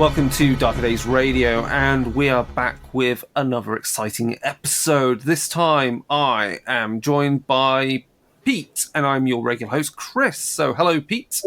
Welcome to Darker Days Radio, and we are back with another exciting episode. This time I am joined by Pete, and I'm your regular host, Chris. So, hello, Pete.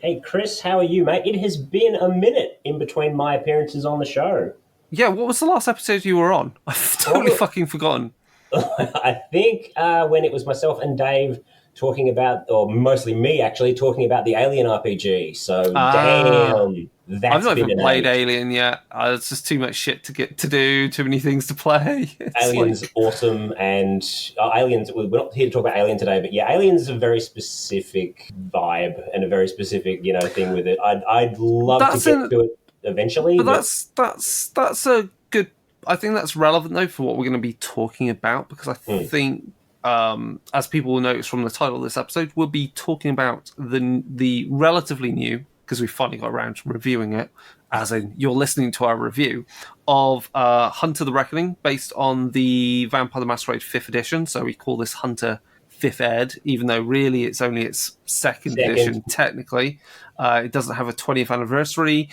Hey, Chris, how are you, mate? It has been a minute in between my appearances on the show. Yeah, what was the last episode you were on? I've totally fucking forgotten. I think when it was myself and Dave talking about, or mostly me actually, talking about the Alien RPG. So, damn. I've not even played Alien yet. It's just too much shit to get to do, too many things to play. Alien's awesome, and Aliens, we're not here to talk about Alien today, but yeah, Alien's a very specific vibe and a very specific, thing with it. I'd love to get to it eventually. But that's a good... I think that's relevant, though, for what we're going to be talking about, because I think, as people will notice from the title of this episode, we'll be talking about the relatively new, because we finally got around to reviewing it, as in you're listening to our review, of Hunter the Reckoning, based on the Vampire the Masquerade 5th edition. So we call this Hunter 5th Ed, even though really it's only its second edition, technically. It doesn't have a 20th anniversary.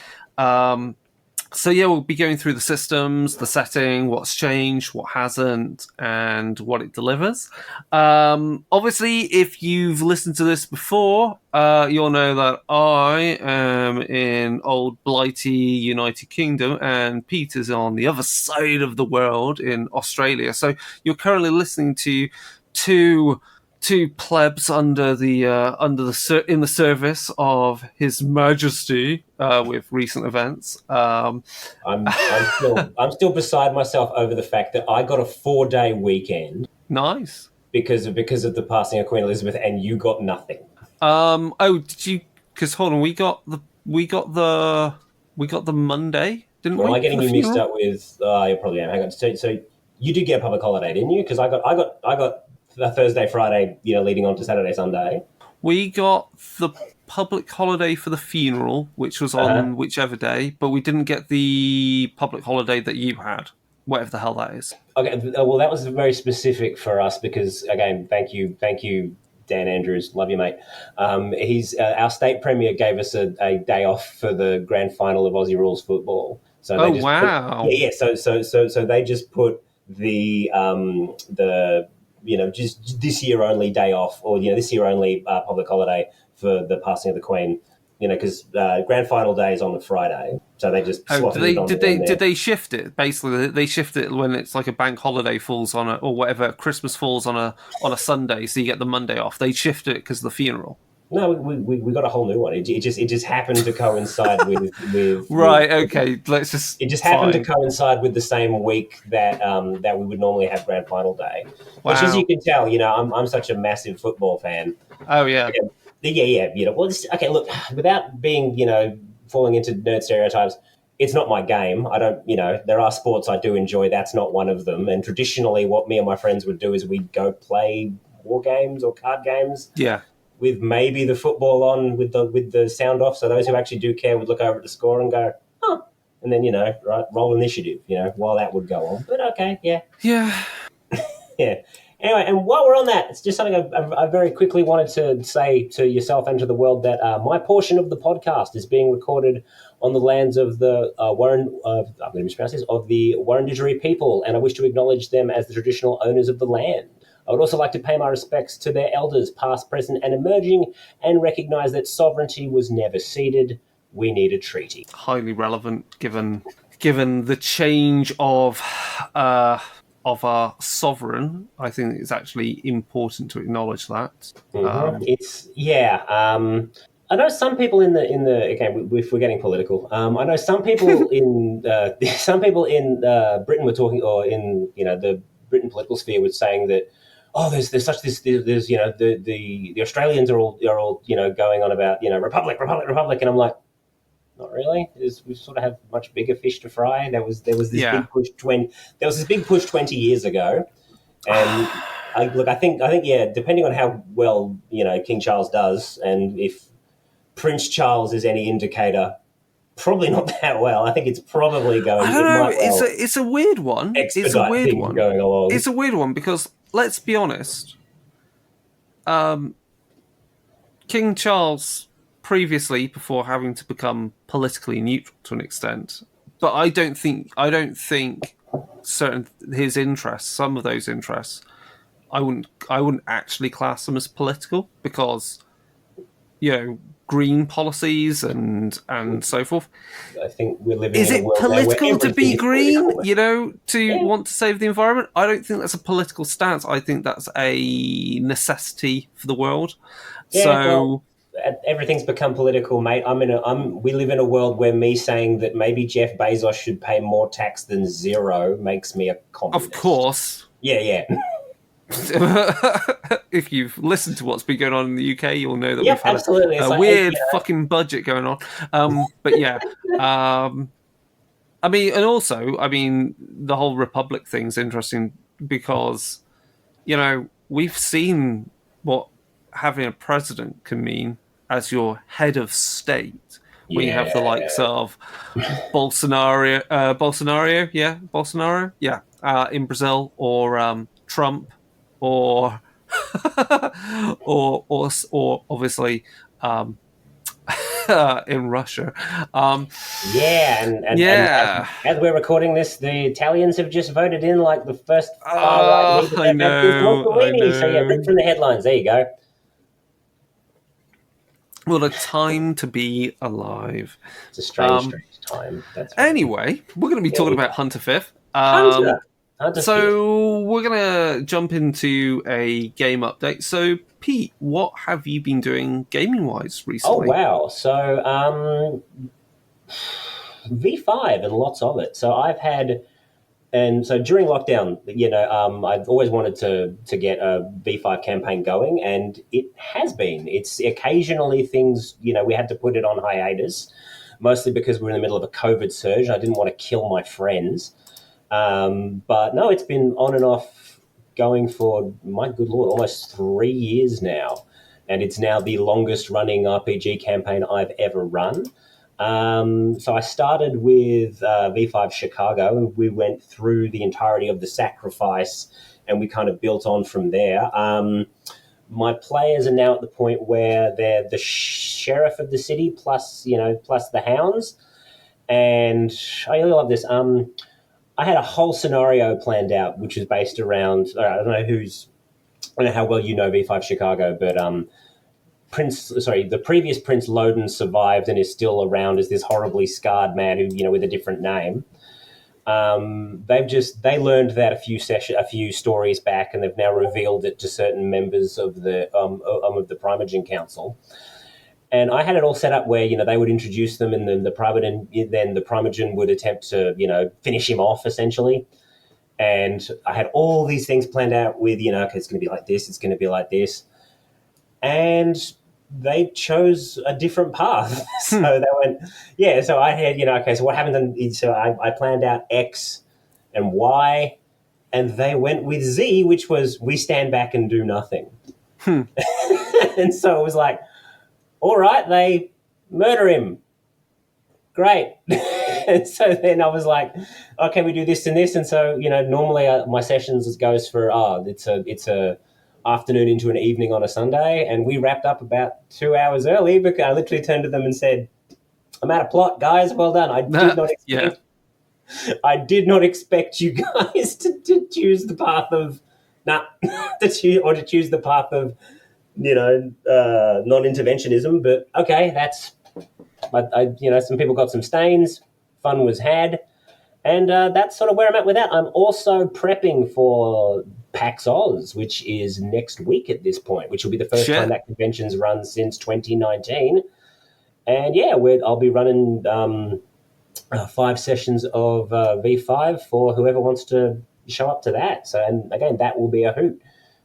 So yeah, we'll be going through the systems, the setting, what's changed, what hasn't, and what it delivers. Obviously, if you've listened to this before, you'll know that I am in old blighty United Kingdom, and Pete is on the other side of the world in Australia. So you're currently listening to two plebs in the service of His Majesty with recent events. I'm still beside myself over the fact that I got a 4-day weekend. Nice. Because of the passing of Queen Elizabeth, and you got nothing. Did you? Because hold on, we got the Monday, didn't we? Am I getting you mixed up with? You probably am. Hang on. So you did get a public holiday, didn't you? Because I got the Thursday, Friday, leading on to Saturday, Sunday. We got the public holiday for the funeral, which was on whichever day, but we didn't get the public holiday that you had, whatever the hell that is. Okay, well, that was very specific for us because, again, thank you, Dan Andrews, love you, mate. Our state premier gave us a day off for the grand final of Aussie Rules football. So wow! So they just put the just this year only day off, or this year only public holiday for the passing of the Queen. Because grand final day is on the Friday, so they just slotted it on. Did they shift it? Basically, they shift it when it's like a bank holiday falls on or whatever, Christmas falls on a Sunday, so you get the Monday off. They shift it because of the funeral. No, we got a whole new one. It just happened to coincide with right. Okay, let's just. It just happened to coincide with the same week that we would normally have grand final day. Wow. Which, as you can tell, I'm such a massive football fan. Oh yeah. Yeah. Well, okay. Look, without being falling into nerd stereotypes, it's not my game. I don't. There are sports I do enjoy. That's not one of them. And traditionally, what me and my friends would do is we'd go play war games or card games. Yeah. With maybe the football on, with the sound off, so those who actually do care would look over at the score and go, huh, and then roll initiative, while that would go on. But okay, yeah. Yeah. Anyway, and while we're on that, it's just something I very quickly wanted to say to yourself and to the world that my portion of the podcast is being recorded on the lands of the I'm going to mispronounce this, of the Wurundjeri people, and I wish to acknowledge them as the traditional owners of the land. I would also like to pay my respects to their elders, past, present, and emerging, and recognise that sovereignty was never ceded. We need a treaty. Highly relevant, given the change of our sovereign. I think it's actually important to acknowledge that. Mm-hmm. I know some people in the again, if we're getting political, I know some people in Britain were talking, or in the Britain political sphere, was saying that. Oh, there's the Australians are all going on about republic, and I'm like, not really. We sort of have much bigger fish to fry. There was this big push 20 years ago, and I think depending on how well King Charles does, and if Prince Charles is any indicator, probably not that well. I think it's probably going. I don't know. It's a weird one. It's a weird one going along. It's a weird one because let's be honest. King Charles previously before having to become politically neutral to an extent. But I don't think certain his interests, some of those interests, I wouldn't actually class them as political because, green policies and so forth. I think we're living Is in a it world now where political to be everything is green? political. To want to save the environment? I don't think that's a political stance. I think that's a necessity for the world. Yeah, well, everything's become political, mate. We live in a world where me saying that maybe Jeff Bezos should pay more tax than zero makes me a communist. Of course. Yeah. If you've listened to what's been going on in the UK, you'll know that Yep, we've had absolutely. a weird fucking budget going on. But yeah, and also, the whole Republic thing's interesting because, we've seen what having a president can mean as your head of state. When you have the likes of Bolsonaro, in Brazil, or Trump, or or obviously in Russia. And as we're recording this, the Italians have just voted in like the first far right leader they've had since Mussolini. So yeah, rip from the headlines. There you go. What a time to be alive. It's a strange time. Anyway, we're going to be talking about Hunter Fifth. Hunter so we're going to jump into a game update. So, Pete, what have you been doing gaming-wise recently? Oh, wow. So, V5 and lots of it. So I've had... And so during lockdown, I've always wanted to get a V5 campaign going, and it has been. It's occasionally things, we had to put it on hiatus, mostly because we're in the middle of a COVID surge. I didn't want to kill my friends. But no, it's been on and off going for, my good Lord, almost 3 years now. And it's now the longest running RPG campaign I've ever run. So I started with V5 Chicago, and we went through the entirety of the sacrifice, and we kind of built on from there. My players are now at the point where they're the sheriff of the city plus the hounds, and I really love this. I had a whole scenario planned out, which is based around I don't know how well you know V5 Chicago, but the previous Prince Loden survived and is still around as this horribly scarred man who, with a different name. They learned that a few stories back, and they've now revealed it to certain members of the Primogen Council. And I had it all set up where, they would introduce them, and then the Primogen would attempt to, finish him off essentially. And I had all these things planned out with, okay, it's going to be like this, it's going to be like this. And they chose a different path. So they went, so I had, okay, so what happened? So I planned out X and Y, and they went with Z, which was we stand back and do nothing. And so it was like, all right, they murder him. Great. And so then I was like, okay, we do this and this. And so, normally my sessions goes for, it's a afternoon into an evening on a Sunday, and we wrapped up about 2 hours early because I literally turned to them and said, I'm out of plot, guys. Well done. I did not expect you guys to choose the path of to choose the path of non-interventionism. But okay, some people got some stains. Fun was had, and that's sort of where I'm at with that. I'm also prepping for Pax Aus, which is next week at this point, which will be the first time that convention's run since 2019. And I'll be running 5 sessions of V5 for whoever wants to show up to that. So, and again, that will be a hoot.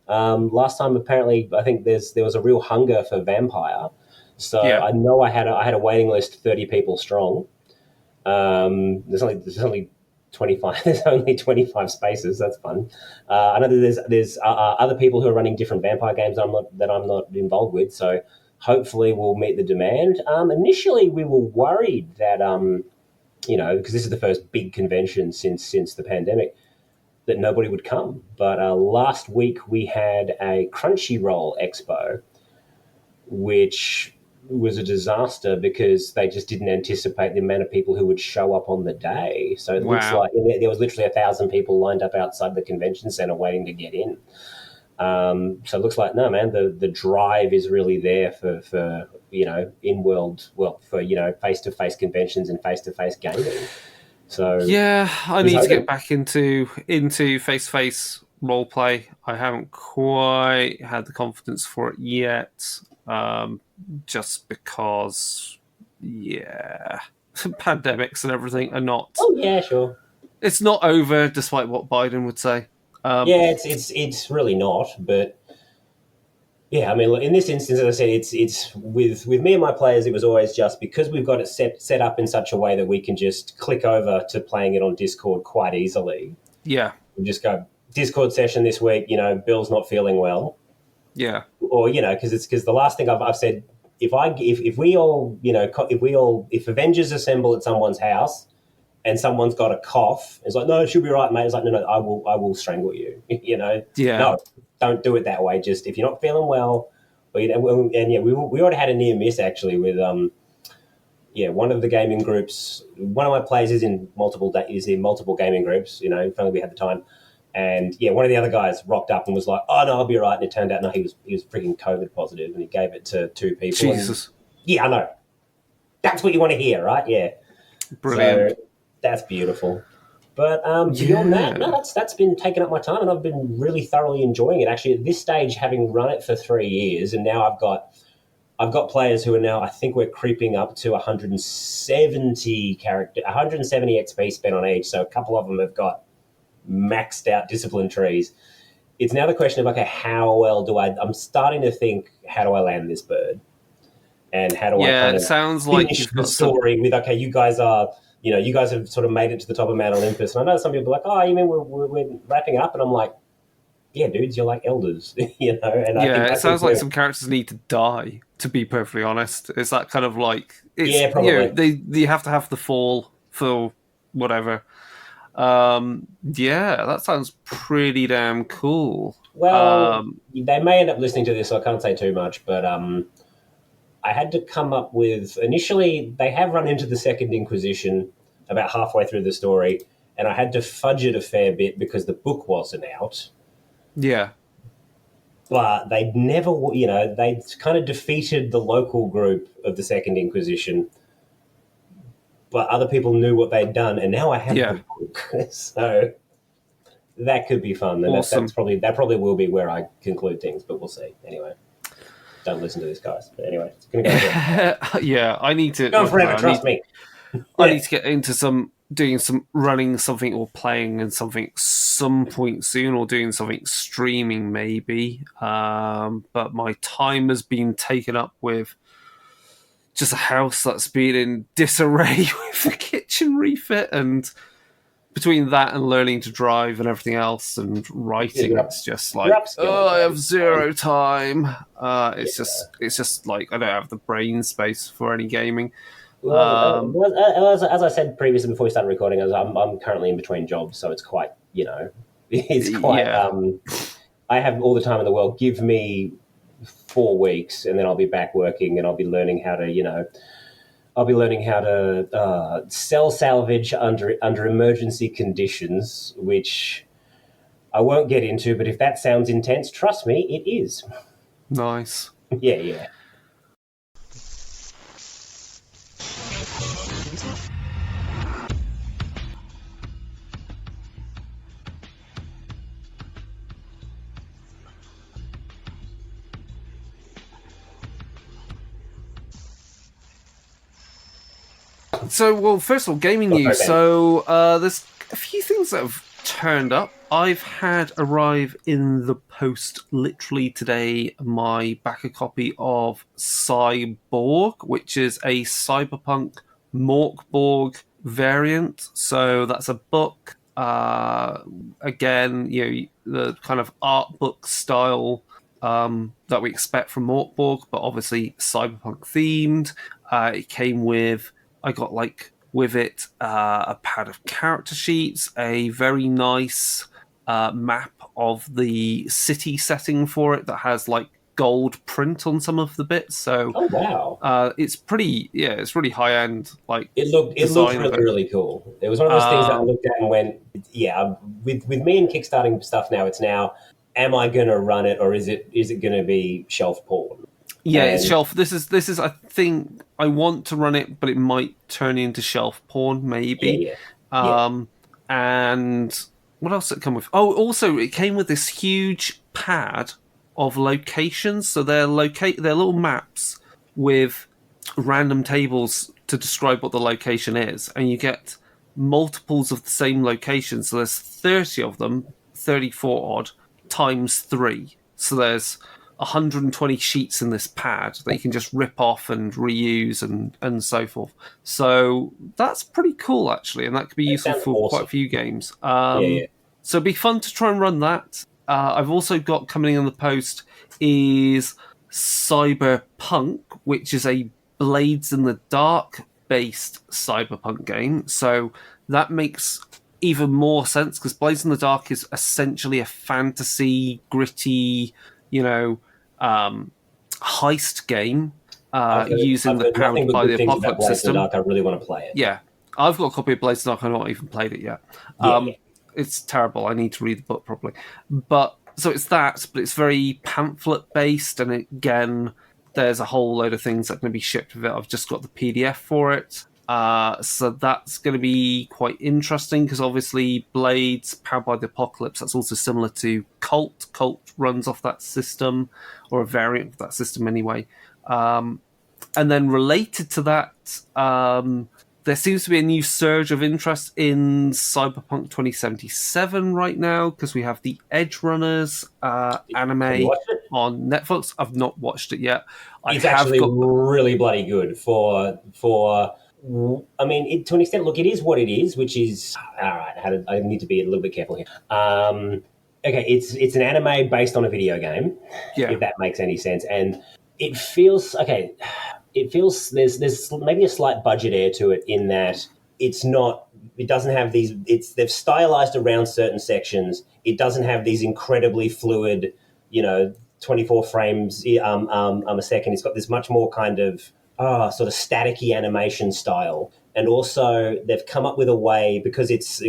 Last time, apparently, I think there was a real hunger for Vampire. So I know I had a waiting list 30 people strong. There's only 25. There's only 25 spaces. That's fun. I know that there's other people who are running different Vampire games that I'm not involved with. So hopefully we'll meet the demand. Initially, we were worried that because this is the first big convention since the pandemic, that nobody would come. But last week we had a Crunchyroll Expo, which was a disaster because they just didn't anticipate the amount of people who would show up on the day. So it looks Wow. like there was literally 1,000 people lined up outside the convention center waiting to get in. So it looks like, no, man, the drive is really there for in-world, for, face-to-face conventions and face-to-face gaming. So yeah, I need to get back into face-to-face roleplay. I haven't quite had the confidence for it yet, just because, pandemics and everything are not. Oh yeah, sure. It's not over, despite what Biden would say. It's really not, but yeah, I mean, in this instance, as I said, it's with me and my players. It was always just because we've got it set up in such a way that we can just click over to playing it on Discord quite easily. Yeah, we just go Discord session this week. Bill's not feeling well. Yeah, or because the last thing I've said, if Avengers assemble at someone's house and someone's got a cough, it's like, no, it should be right, mate. It's like, no, I will strangle you. Yeah. No, don't do it that way. Just if you're not feeling well, we already had a near miss actually with one of the gaming groups. One of my players is in multiple gaming groups. If only we had the time. And one of the other guys rocked up and was like, "Oh no, I'll be all right." And it turned out no, he was freaking COVID positive, and he gave it to 2 people. Jesus. And, I know. That's what you want to hear, right? Yeah. Brilliant. So that's beautiful. But beyond that, no, that's been taking up my time, and I've been really thoroughly enjoying it. Actually, at this stage, having run it for 3 years, and now I've got players who are now, I think we're creeping up to 170 XP spent on each. So a couple of them have got maxed out discipline trees. It's now the question of, okay, how well I'm starting to think, how do I land this bird? And how do I kind of sounds finish like you've the got story with, okay, you guys have sort of made it to the top of Mount Olympus. And I know some people are like, oh, you mean we're wrapping up? And I'm like, yeah, dudes, you're like elders, And it sounds like some characters need to die, to be perfectly honest. It's that kind of like, probably. You have to have the fall for whatever. That sounds pretty damn cool. Well, they may end up listening to this, so I can't say too much, but I had to come up with, initially, they have run into the Second Inquisition about halfway through the story, and I had to fudge it a fair bit because the book wasn't out. Yeah. But they never, they kind of defeated the local group of the Second Inquisition, but other people knew what they'd done, and now I have the book. So that could be fun. And awesome. that probably will be where I conclude things, but we'll see. Anyway, don't listen to this, guys. But anyway, it's going to go. I need to go forever. Trust me. I need to get into doing some running something or playing and something some point soon, or doing something streaming maybe. But my time has been taken up with just a house that's been in disarray with a kitchen refit, and between that and learning to drive and everything else and writing, it's just like, I have zero time. It's just like I don't have the brain space for any gaming. As I said previously before we started recording, I'm currently in between jobs, so it's quite, it's quite. I have all the time in the world. Give me 4 weeks, and then I'll be back working, and I'll be learning how to. Sell salvage under emergency conditions, which I won't get into. But if that sounds intense, trust me, it is. Nice. Yeah. So, well, first of all, gaming news. So, there's a few things that have turned up. I've had arrive in the post literally today my backer copy of Cyborg, which is a cyberpunk Morkborg variant. So that's a book. Again, the kind of art book style that we expect from Morkborg, but obviously cyberpunk themed. It came with, I got with it a pad of character sheets, a very nice map of the city setting for it that has gold print on some of the bits. So Oh wow! it's it's really high end. Like It looked really cool. It was one of those things that I looked at and went, yeah. With me and kickstarting stuff now, it's now, am I going to run it or is it going to be shelf porn? Yeah, it's shelf. This is. I think I want to run it, but it might turn into shelf porn, maybe. Yeah. And what else did it come with? Oh, also it came with this huge pad of locations. So they're little maps with random tables to describe what the location is, and you get multiples of the same location. So there's 30 of them, 34 odd times 3. So there's 120 sheets in this pad that you can just rip off and reuse and so forth. So that's pretty cool, actually, and that could be useful for quite a few games. So it'd be fun to try and run that. I've also got coming in the post is Cyberpunk, which is a Blades in the Dark based cyberpunk game. So that makes even more sense because Blades in the Dark is essentially a fantasy, gritty, heist game using the Powered by the Apocalypse system. I really want to play it. Yeah, I've got a copy of Blades in the Dark. I've not even played it yet. It's terrible. I need to read the book properly. But so it's that, but it's very pamphlet based, and again, there's a whole load of things that are going to be shipped with it. I've just got the PDF for it. So that's going to be quite interesting because obviously Blades, Powered by the Apocalypse, that's also similar to Cult. Cult runs off that system, or a variant of that system anyway. And then related to that, there seems to be a new surge of interest in Cyberpunk 2077 right now because we have the Edge Runners anime on Netflix. I've not watched it yet. It's actually really bloody good for. I mean, to an extent, look, it is what it is, which is all right. I need to be a little bit careful here. Okay, it's an anime based on a video game, if that makes any sense, and it feels okay. It feels there's maybe a slight budget air to it in that it's not. It doesn't have these. They've stylized around certain sections. It doesn't have these incredibly fluid, 24 frames a second. It's got this much more kind of sort of staticky animation style, and also they've come up with a way because it's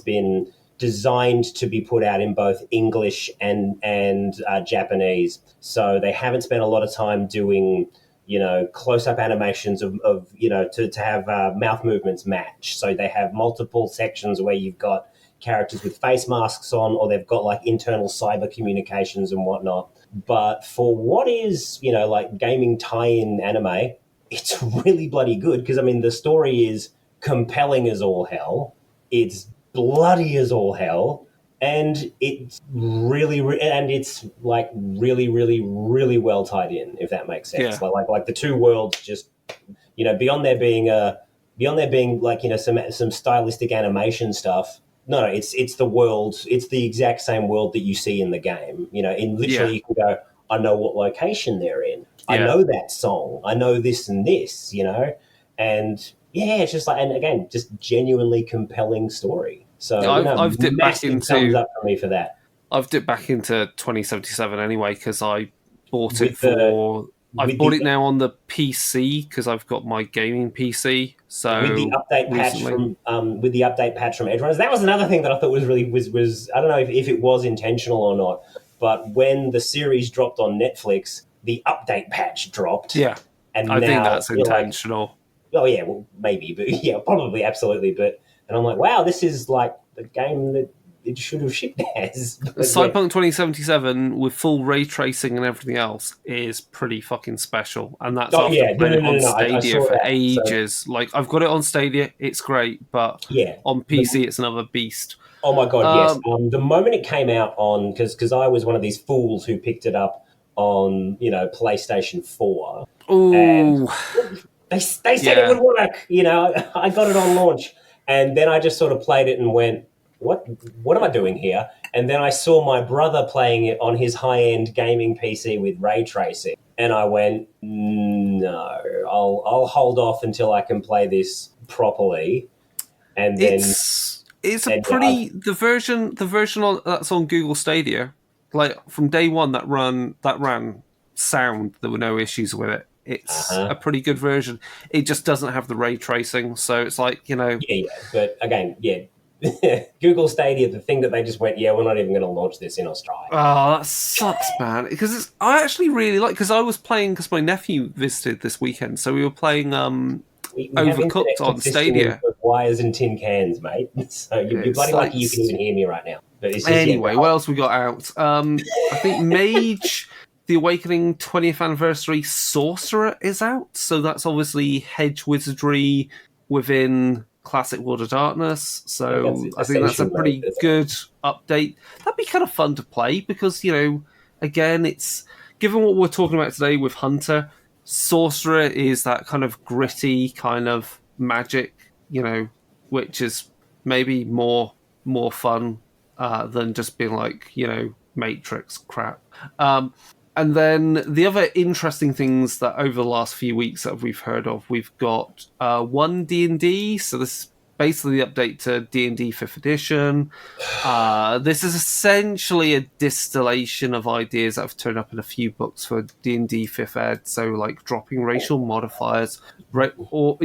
been designed to be put out in both English and Japanese. So they haven't spent a lot of time doing close-up animations of to have mouth movements match. So they have multiple sections where you've got characters with face masks on, or they've got like internal cyber communications and whatnot. But for what is, like gaming tie-in anime, it's really bloody good because, I mean, the story is compelling as all hell. It's bloody as all hell. And it's really, really well tied in, if that makes sense. Yeah. Like the two worlds just, beyond there being like, some stylistic animation stuff. No, it's the world. It's the exact same world that you see in the game. In literally you can go, I know what location they're in. I know that song. I know this and this, and it's just like, and again, just genuinely compelling story. So I've dipped back into thumbs up for me for that. I've dipped back into 2077 anyway because I bought it for. I've bought it now on the PC because I've got my gaming PC. So with the update patch from Edge Runners, that was another thing that I thought was I don't know if it was intentional or not, but when the series dropped on Netflix, the update patch dropped. Yeah, and I think that's intentional. Well, maybe, but probably, absolutely. And I'm like, wow, this is like the game that it should have shipped as. Cyberpunk 2077 with full ray tracing and everything else is pretty fucking special, and that's after playing it on Stadia for ages. So. Like, I've got it on Stadia, it's great, but on PC it's another beast. Oh my god, yes! The moment it came out on, because I was one of these fools who picked it up on PlayStation 4. Ooh. And they said it would work. I got it on launch, and then I just sort of played it and went, What am I doing here? And then I saw my brother playing it on his high-end gaming PC with ray tracing, and I went, no, I'll hold off until I can play this properly. And then it's a pretty the version that's on Google Stadia. Like from day one, that ran sound. There were no issues with it. It's a pretty good version. It just doesn't have the ray tracing, so it's like, Yeah. But again, Google Stadia, the thing that they just went, we're not even going to launch this in Australia. Oh, that sucks, man. Because I actually really like, because I was playing, because my nephew visited this weekend, so we were playing we Overcooked on Stadia. Wires and tin cans, mate. So you're bloody lucky you can even hear me right now. But it's just, anyway, what else we got out? I think Mage, the Awakening 20th Anniversary Sorcerer is out. So that's obviously hedge wizardry within Classic World of Darkness. So I think that's a pretty good update. That'd be kind of fun to play because, again, it's given what we're talking about today with Hunter, Sorcerer is that kind of gritty kind of magic, which is maybe more fun than just being like, Matrix crap. And then the other interesting things that over the last few weeks that we've heard of, we've got one D&D. So this is basically the update to D&D 5th edition. This is essentially a distillation of ideas that have turned up in a few books for D&D 5th ed. So like dropping racial modifiers, or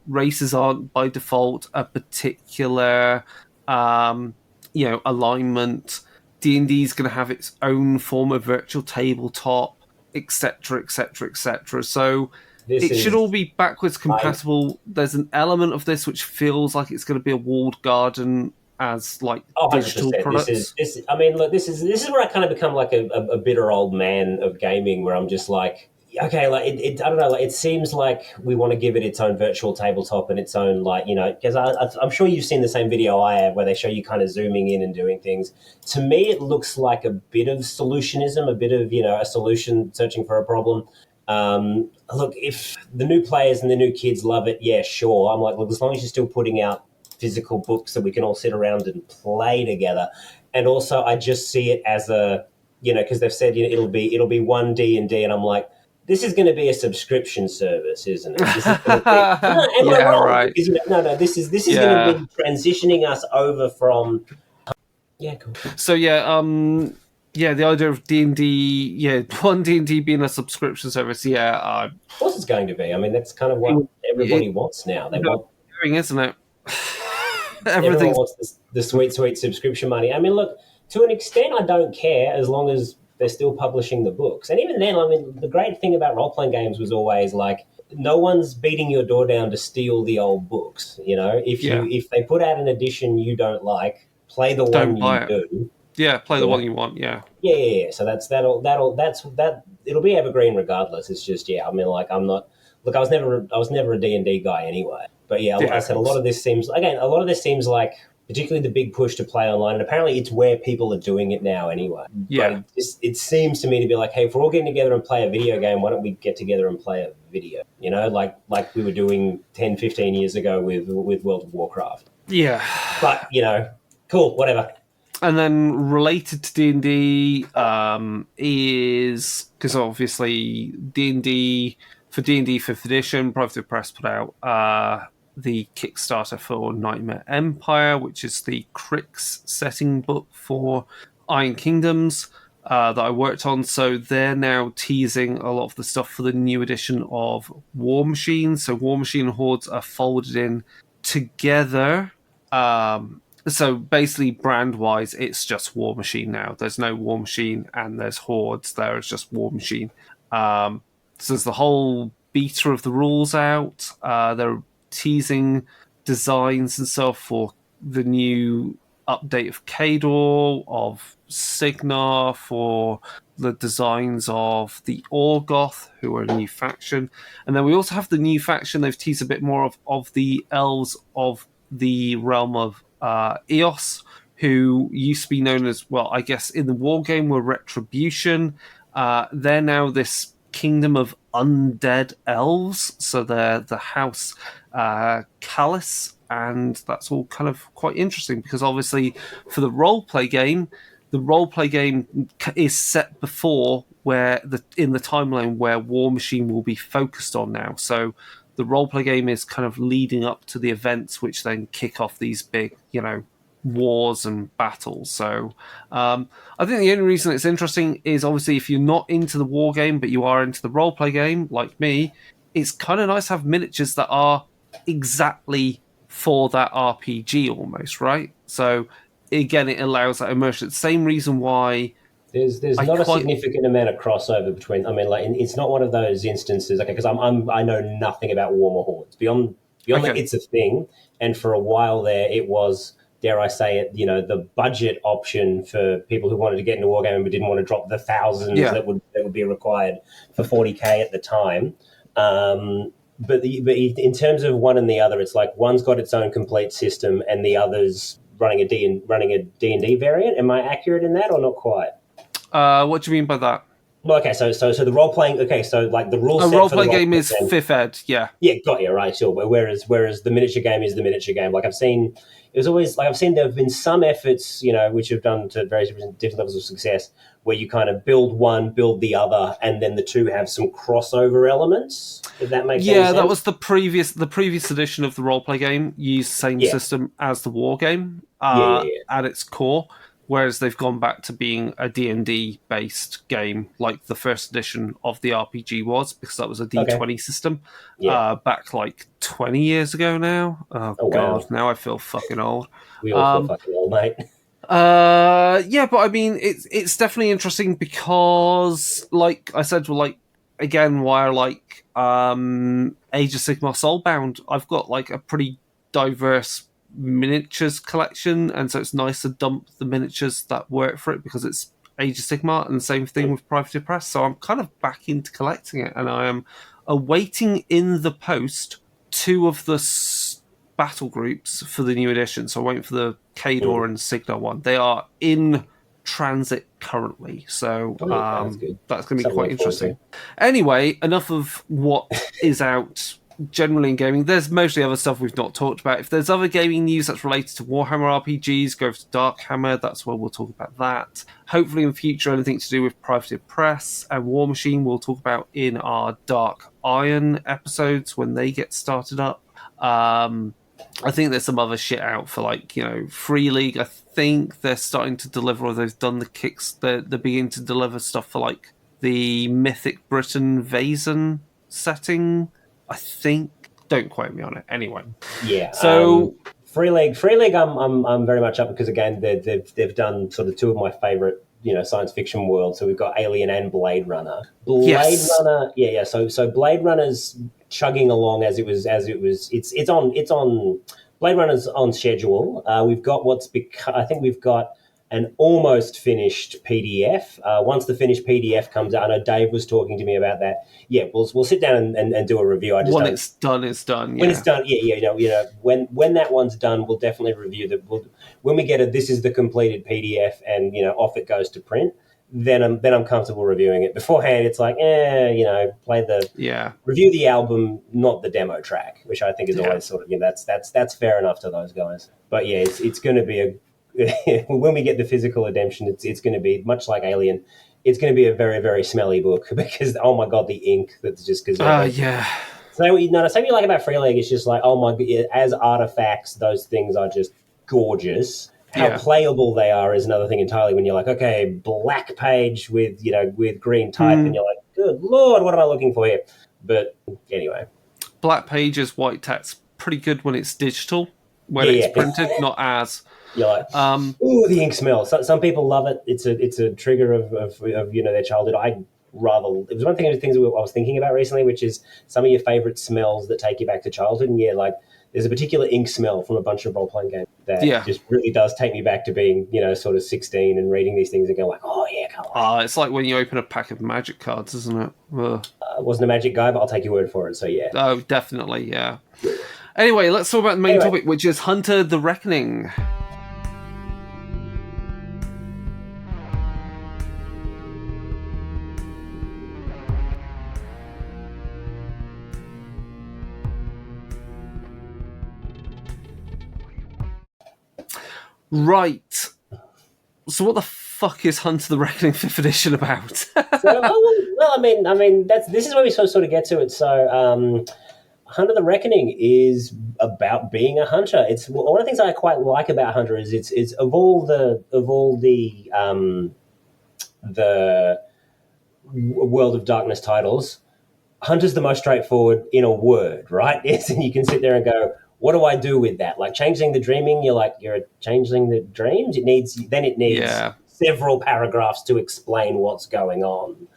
races aren't by default a particular alignment. D&D is going to have its own form of virtual tabletop, etc., etc., etc. So it should all be backwards compatible. There's an element of this which feels like it's going to be a walled garden as like digital products. This is where I kind of become like a bitter old man of gaming, where I'm just like, okay, like I don't know, like it seems like we want to give it its own virtual tabletop and its own, like, because I'm sure you've seen the same video I have where they show you kind of zooming in and doing things. To me, it looks like a bit of solutionism, a bit of, a solution searching for a problem. Look, if the new players and the new kids love it, yeah, sure. I'm like, look, as long as you're still putting out physical books that we can all sit around and play together. And also, I just see it as a, because they've said, it'll be one D&D, and I'm like, this is going to be a subscription service, isn't it? This is going to be, right. Because, this is going to be transitioning us over from. Yeah, cool. So the idea of D&D, one D&D being a subscription service, of course it's going to be. I mean, that's kind of what everybody wants now. They want, isn't it? Everyone wants the sweet, sweet subscription money. I mean, look, to an extent, I don't care as long as they're still publishing the books. And even then, I mean, the great thing about role-playing games was always like, no one's beating your door down to steal the old books. If they put out an edition you don't like, play the one you do. Yeah, play the one you want. Yeah. Yeah. So that. It'll be evergreen regardless. It's just, I mean, like, I'm not. Look, I was never a D&D guy anyway. But I said a lot of this seems like, particularly the big push to play online, and apparently it's where people are doing it now anyway. Yeah. But it seems to me to be like, hey, if we're all getting together and play a video game, why don't we get together and play a video? Like we were doing 10, 15 years ago with World of Warcraft. Yeah. But, cool, whatever. And then related to D&D is, because obviously D&D, for D&D 5th edition, Private Press put out the Kickstarter for Nightmare Empire, which is the Crix setting book for Iron Kingdoms that I worked on. So they're now teasing a lot of the stuff for the new edition of War Machine. So War Machine and Hordes are folded in together. So basically, brand-wise, it's just War Machine now. There's no War Machine and there's Hordes. There is just War Machine. So there's the whole beta of the rules out. They're teasing designs and stuff for the new update of Kador, of Signar, for the designs of the Orgoth, who are a new faction. And then we also have the new faction they've teased a bit more of the elves of the realm of Eos, who used to be known as, well, I guess in the war game were Retribution. They're now this kingdom of undead elves, so they're the house Callus, and that's all kind of quite interesting because obviously for the roleplay game is set before in the timeline where War Machine will be focused on now. So the roleplay game is kind of leading up to the events which then kick off these big, wars and battles. So I think the only reason it's interesting is obviously if you're not into the war game, but you are into the roleplay game, like me, it's kind of nice to have miniatures that are exactly for that RPG almost, right? So again, it allows that immersion. It's the same reason why there's not a significant amount of crossover between. I mean, like it's not one of those instances. Okay, because I know nothing about Warmer Hordes beyond that it's a thing, and for a while there it was, dare I say it, the budget option for people who wanted to get into wargaming but didn't want to drop the thousands that would be required for 40K at the time. But in terms of one and the other, it's like one's got its own complete system and the other's running a D&D variant. Am I accurate in that or not quite? What do you mean by that? Well, okay, so the role playing. Okay, so like the rule. A role play game is 5th ed, yeah. Yeah, got you right. Sure. Whereas the miniature game is the miniature game. Like I've seen there have been some efforts, which have done to various different levels of success, where you kind of build one, build the other, and then the two have some crossover elements. If that makes sense. Yeah, that was the previous edition of the role play game. Used the same system as the war game at its core. Whereas they've gone back to being a D&D based game, like the first edition of the RPG was, because that was a D20 system back like 20 years ago now. Oh God, wow. Now I feel fucking old. We all feel fucking old, mate. Yeah, but I mean, it's definitely interesting because, like I said, again, while like Age of Sigmar Soulbound, I've got like a pretty diverse miniatures collection, and so it's nice to dump the miniatures that work for it because it's Age of Sigmar, and the same thing with Privateer Press. So I'm kind of back into collecting it, and I am awaiting in the post 2 of the battle groups for the new edition. So I'm waiting for the Kador and Signar one. They are in transit currently, so that's going to be quite interesting. Anyway, enough of what is out generally in gaming. There's mostly other stuff we've not talked about. If there's other gaming news that's related to Warhammer RPGs, go to Darkhammer. That's where we'll talk about that. Hopefully in future, anything to do with Privateer Press and War Machine we'll talk about in our Dark Iron episodes when they get started up. I think there's some other shit out for Free League. I think they're starting to deliver, or they've done the kicks. They're beginning to deliver stuff for like the Mythic Britain Vaesen setting, I think. Don't quote me on it. Anyway. Yeah. So Free League, I'm very much up because again they've done sort of 2 of my favorite science fiction worlds. So we've got Alien and Blade Runner. Runner, yeah. So Blade Runner's chugging along as it was. It's on. Blade Runner's on schedule. We've got I think we've got an almost finished PDF. Once the finished PDF comes out, I know Dave was talking to me about that. Yeah, we'll sit down and do a review. When it's done, it's done. When it's done, when that one's done, we'll definitely review that. When we get this is the completed PDF, and off it goes to print. Then I'm comfortable reviewing it. Beforehand, it's like, review the album, not the demo track, which I think is always sort of that's fair enough to those guys. But yeah, it's going to be when we get the physical edition, it's going to be much like Alien. It's going to be a very, very smelly book because, oh my God, the ink that's just because. Yeah. So what you like about Free League is just like, oh my God, as artifacts, those things are just gorgeous. How playable they are is another thing entirely. When you're like, okay, black page with green type, and you're like, good Lord, what am I looking for here? But anyway, black pages, white text, pretty good when it's digital. When it's printed, not as. You're like, ooh, the ink smell. Some people love it. It's a trigger of their childhood. It was one thing of the things I was thinking about recently, which is some of your favorite smells that take you back to childhood. And there's a particular ink smell from a bunch of role-playing games that just really does take me back to being, sort of 16 and reading these things and going like, oh yeah, can't wait. It's like when you open a pack of Magic cards, isn't it? I wasn't a Magic guy, but I'll take your word for it. So yeah. Oh, definitely, yeah. Anyway, let's talk about the main topic, which is Hunter the Reckoning. Right. So what the fuck is Hunter the Reckoning 5th edition about? Well, I mean, this is where we sort of get to it. So, Hunter the Reckoning is about being a hunter. It's one of the things I quite like about Hunter is it's of all the World of Darkness titles, Hunter's the most straightforward in a word, right? Yes, and you can sit there and go, what do I do with that? Like changing the dreaming, you're changing the dreams. It needs several paragraphs to explain what's going on.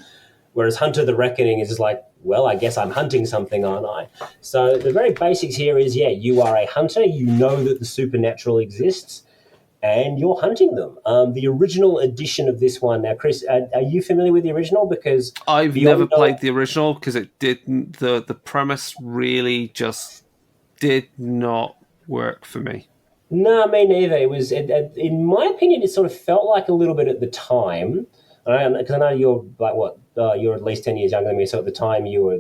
Whereas Hunter the Reckoning is just like, well, I guess I'm hunting something, aren't I? So the very basics here is, you are a hunter. You know that the supernatural exists, and you're hunting them. The original edition of this one. Now, Chris, are you familiar with the original? Because I've never played the original because it didn't. The premise really just did not work for me. No, me neither. It was, in my opinion, it sort of felt like a little bit at the time. Because I know you're like you're at least 10 years younger than me. So at the time you were,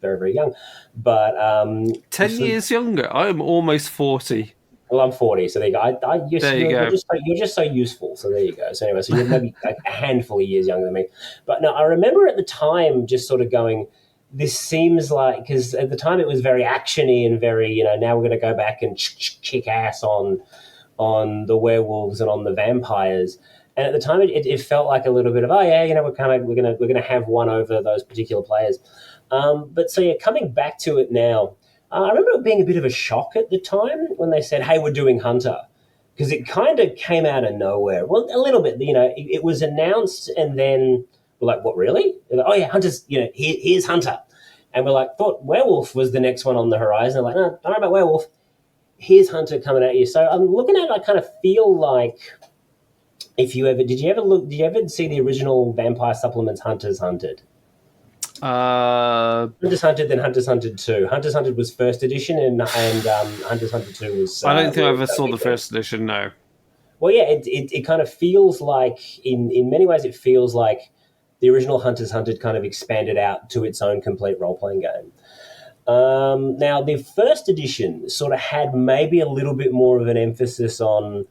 very, very young. But 10 years younger. I'm almost 40. Well, I'm 40, so there you go. There you go. You're just so useful. So there you go. So anyway, so you're maybe a handful of years younger than me. But no, I remember at the time just sort of going, this seems like, because at the time it was very actiony and very, now we're going to go back and kick ass on the werewolves and on the vampires. And at the time, it felt like a little bit of, we're gonna have one over those particular players. But so coming back to it now, I remember it being a bit of a shock at the time when they said, "Hey, we're doing Hunter," because it kind of came out of nowhere. Well, a little bit, it was announced, and then we're like, "What, really?" They're like, "Oh yeah, Hunter's, here's Hunter," and we're like, "Thought Werewolf was the next one on the horizon." They're like, "No, don't know about Werewolf. Here's Hunter coming at you." So I'm looking at it, I kind of feel like. Did you ever see the original Vampire Supplements Hunters Hunted? Hunters Hunted, then Hunters Hunted 2. Hunters Hunted was first edition, and Hunters Hunted 2 was... I don't think I ever saw the first edition, no. Well, yeah, it kind of feels like, in many ways, it feels like the original Hunters Hunted kind of expanded out to its own complete role-playing game. Now, the first edition sort of had maybe a little bit more of an emphasis on...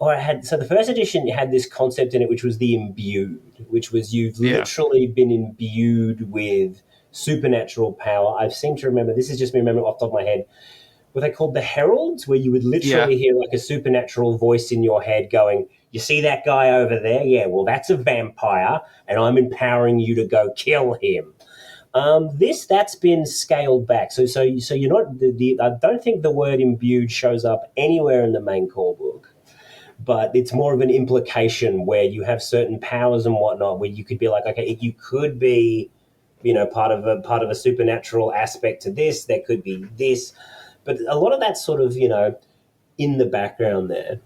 So the first edition had this concept in it, which was the imbued, which was you've literally been imbued with supernatural power. I seem to remember, this is just me remembering off the top of my head, what they called the heralds, where you would literally hear like a supernatural voice in your head going, "You see that guy over there? Yeah, well, that's a vampire, and I'm empowering you to go kill him." That's been scaled back. So you're not. I don't think the word imbued shows up anywhere in the main core book. But it's more of an implication where you have certain powers and whatnot, where you could be like, okay, you could be, part of a supernatural aspect to this. There could be this, but a lot of that's sort of, in the background there.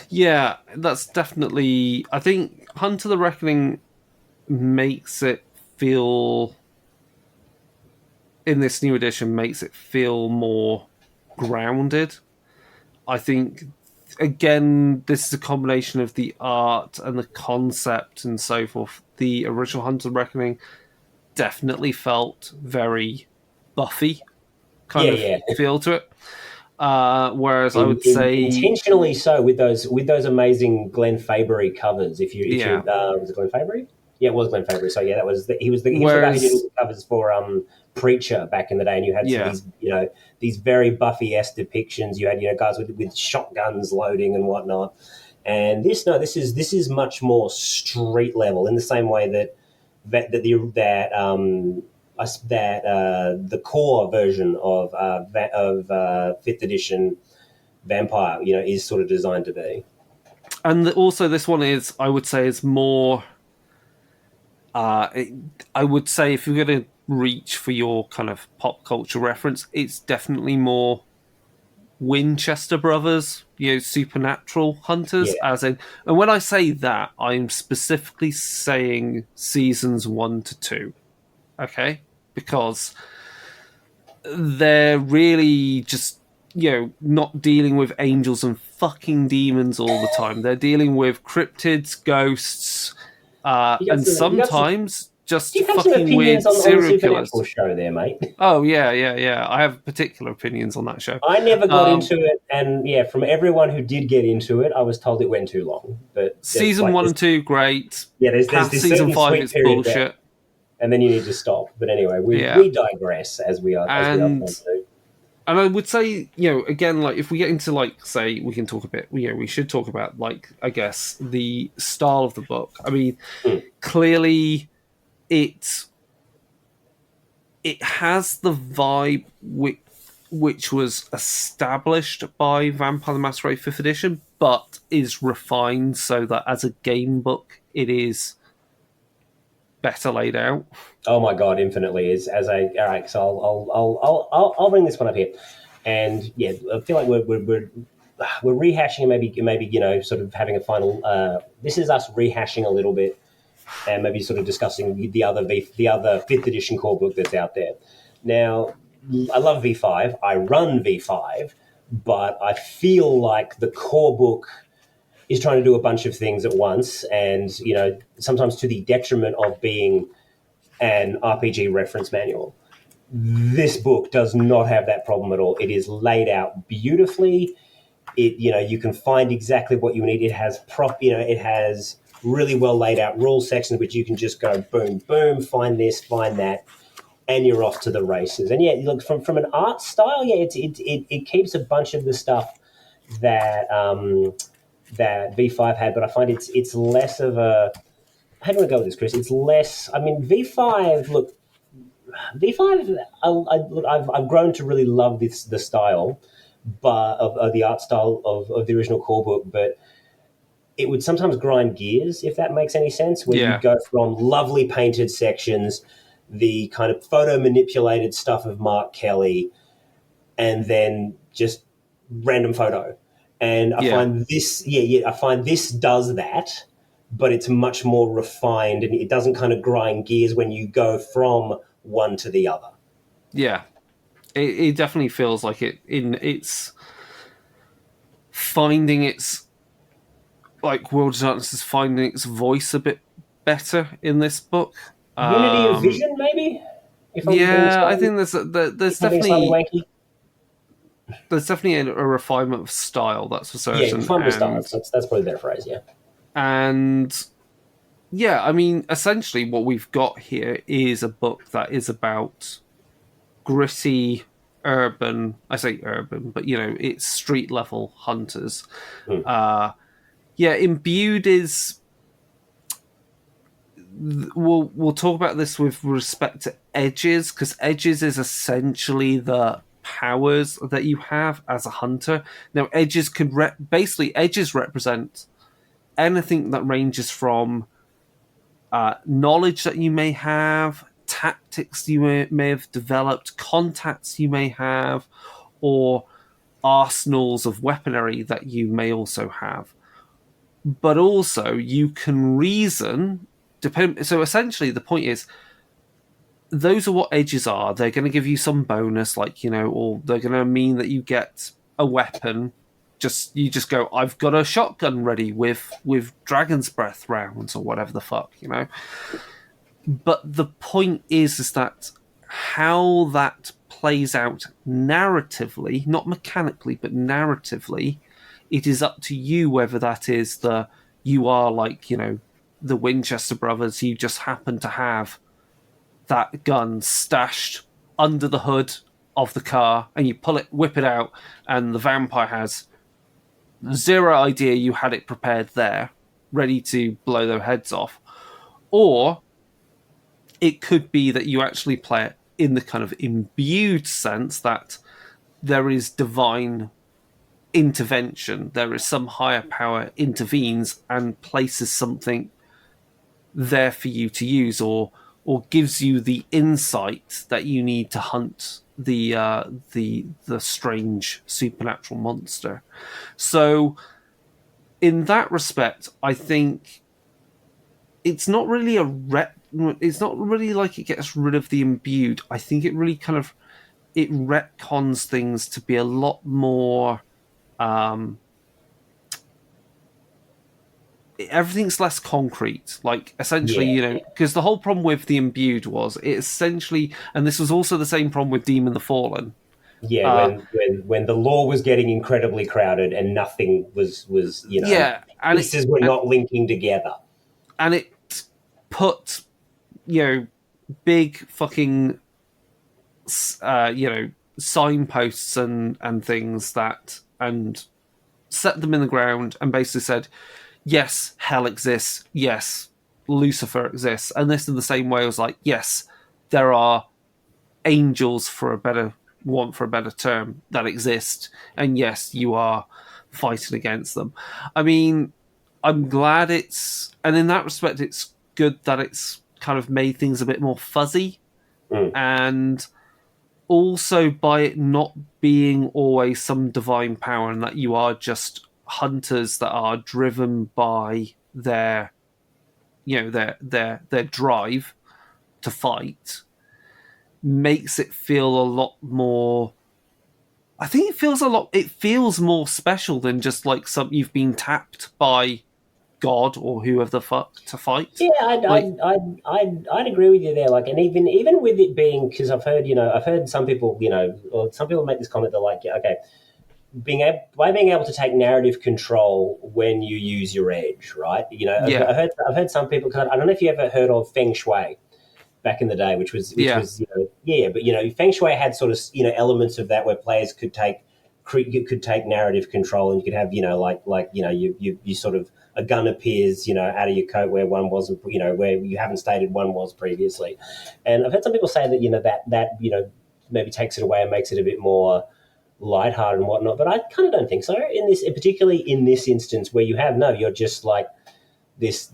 Yeah, that's definitely. I think Hunter the Reckoning makes it feel, in this new edition, makes it feel more grounded. I think. Again, this is a combination of the art and the concept and so forth. The original Hunter Reckoning definitely felt very Buffy kind of feel to it. Whereas I would say intentionally so with those amazing Glenn Fabry covers. Was it Glenn Fabry? Yeah, it was Glenn Fabry. So that was he was the guy who did all the covers for Preacher back in the day, and you had these very Buffy-esque depictions. You had guys with shotguns loading and whatnot. And this is much more street level in the same way that the core version of fifth edition Vampire, is sort of designed to be. And also, this one is, I would say, is more. I would say if you're going to reach for your kind of pop culture reference, it's definitely more Winchester Brothers, supernatural hunters, as in, and when I say that, I'm specifically saying seasons 1 to 2, okay? Because they're really just, not dealing with angels and fucking demons all the time. They're dealing with cryptids, ghosts, and sometimes just fucking weird serial killers. Show there, mate. Oh yeah. I have particular opinions on that show. I never got into it, and from everyone who did get into it, I was told it went too long. But season 1 and 2, great. Yeah, there's season 5, it's bullshit. and then you need to stop. But anyway, Yeah. we digress as we are prone to do. And I would say, again, like if we get into like, say, we can talk a bit, we should talk about like, I guess, the style of the book. I mean, clearly it has the vibe which was established by Vampire the Masquerade 5th edition, but is refined so that as a game book, it is better laid out. Oh my god, infinitely is. All right. So I'll bring this one up here, and yeah, I feel like we're rehashing, maybe sort of having a final. This is us rehashing a little bit, and maybe sort of discussing the other 5th edition core book that's out there. Now, I love V5. I run V5, but I feel like the core book is trying to do a bunch of things at once, and sometimes to the detriment of being an RPG reference manual. This book does not have that problem at all. It is laid out beautifully. You can find exactly what you need. It has it has really well laid out rule sections which you can just go boom, boom, find this, find that, and you're off to the races. And yeah, look, from an art style, yeah, it keeps a bunch of the stuff that that V5 had, but I find it's less of a. How do I go with this, Chris? It's less. I mean, V5. Look, V5. I've grown to really love the style, but of the art style of the original core book, but it would sometimes grind gears, if that makes any sense. Where you go from lovely painted sections, the kind of photo manipulated stuff of Mark Kelly, and then just random photo. And I find this, I find this does that, but it's much more refined, and it doesn't kind of grind gears when you go from one to the other. Yeah, it definitely feels like it's finding its, like, World of Darkness is finding its voice a bit better in this book. Unity of vision, maybe. I think there's definitely there's definitely a refinement of style, that's for certain. Yeah, refinement of style. That's probably a better phrase. Yeah. And yeah, I mean, essentially what we've got here is a book that is about gritty, urban, I say urban, but it's street level hunters. Imbued is, we'll talk about this with respect to edges, because edges is essentially the powers that you have as a hunter. Now, edges could edges represent anything that ranges from knowledge that you may have, tactics you may have developed, contacts you may have, or arsenals of weaponry that you may also have. But also, you can reason. So essentially, the point is, those are what edges are. They're going to give you some bonus, or they're going to mean that you get a weapon. You just go, I've got a shotgun ready with Dragon's Breath rounds or whatever the fuck, But the point is that how that plays out narratively, not mechanically, but narratively, it is up to you whether that is you are like, the Winchester brothers, you just happen to have that gun stashed under the hood of the car, and you whip it out, and the vampire has zero idea you had it prepared there, ready to blow their heads off. Or it could be that you actually play it in the kind of imbued sense that there is divine intervention, there is some higher power intervenes and places something there for you to use, or gives you the insight that you need to hunt the strange supernatural monster. So in that respect, I think it's not really it's not really like it gets rid of the imbued. I think it really kind of it retcons things to be a lot more everything's less concrete, like essentially, because the whole problem with the imbued was it essentially, and this was also the same problem with Demon the Fallen. When the lore was getting incredibly crowded and nothing was pieces were not linking together, and it put big fucking signposts and things and set them in the ground and basically said, yes, hell exists, yes, Lucifer exists, and this in the same way was like, yes, there are angels, for a better term, that exist, and yes, you are fighting against them. I mean, I'm glad and in that respect, it's good that it's kind of made things a bit more fuzzy, and also by it not being always some divine power, and that you are just hunters that are driven by their drive to fight, makes it feel a lot more. I think it feels more special than just like you've been tapped by God or whoever the fuck to fight. Yeah, I'd agree with you there. Like, and even with it being, because I've heard some people, or some people make this comment. They're like, yeah, okay, being able to take narrative control when you use your edge, right? Yeah. I've heard some people, because I don't know if you ever heard of Feng Shui back in the day, which was but Feng Shui had sort of elements of that where players could take narrative control, and you could have you sort of, a gun appears out of your coat where one wasn't, where you haven't stated one was previously. And I've heard some people say that that maybe takes it away and makes it a bit more lighthearted and whatnot, but I kind of don't think so particularly in this instance where you're just like this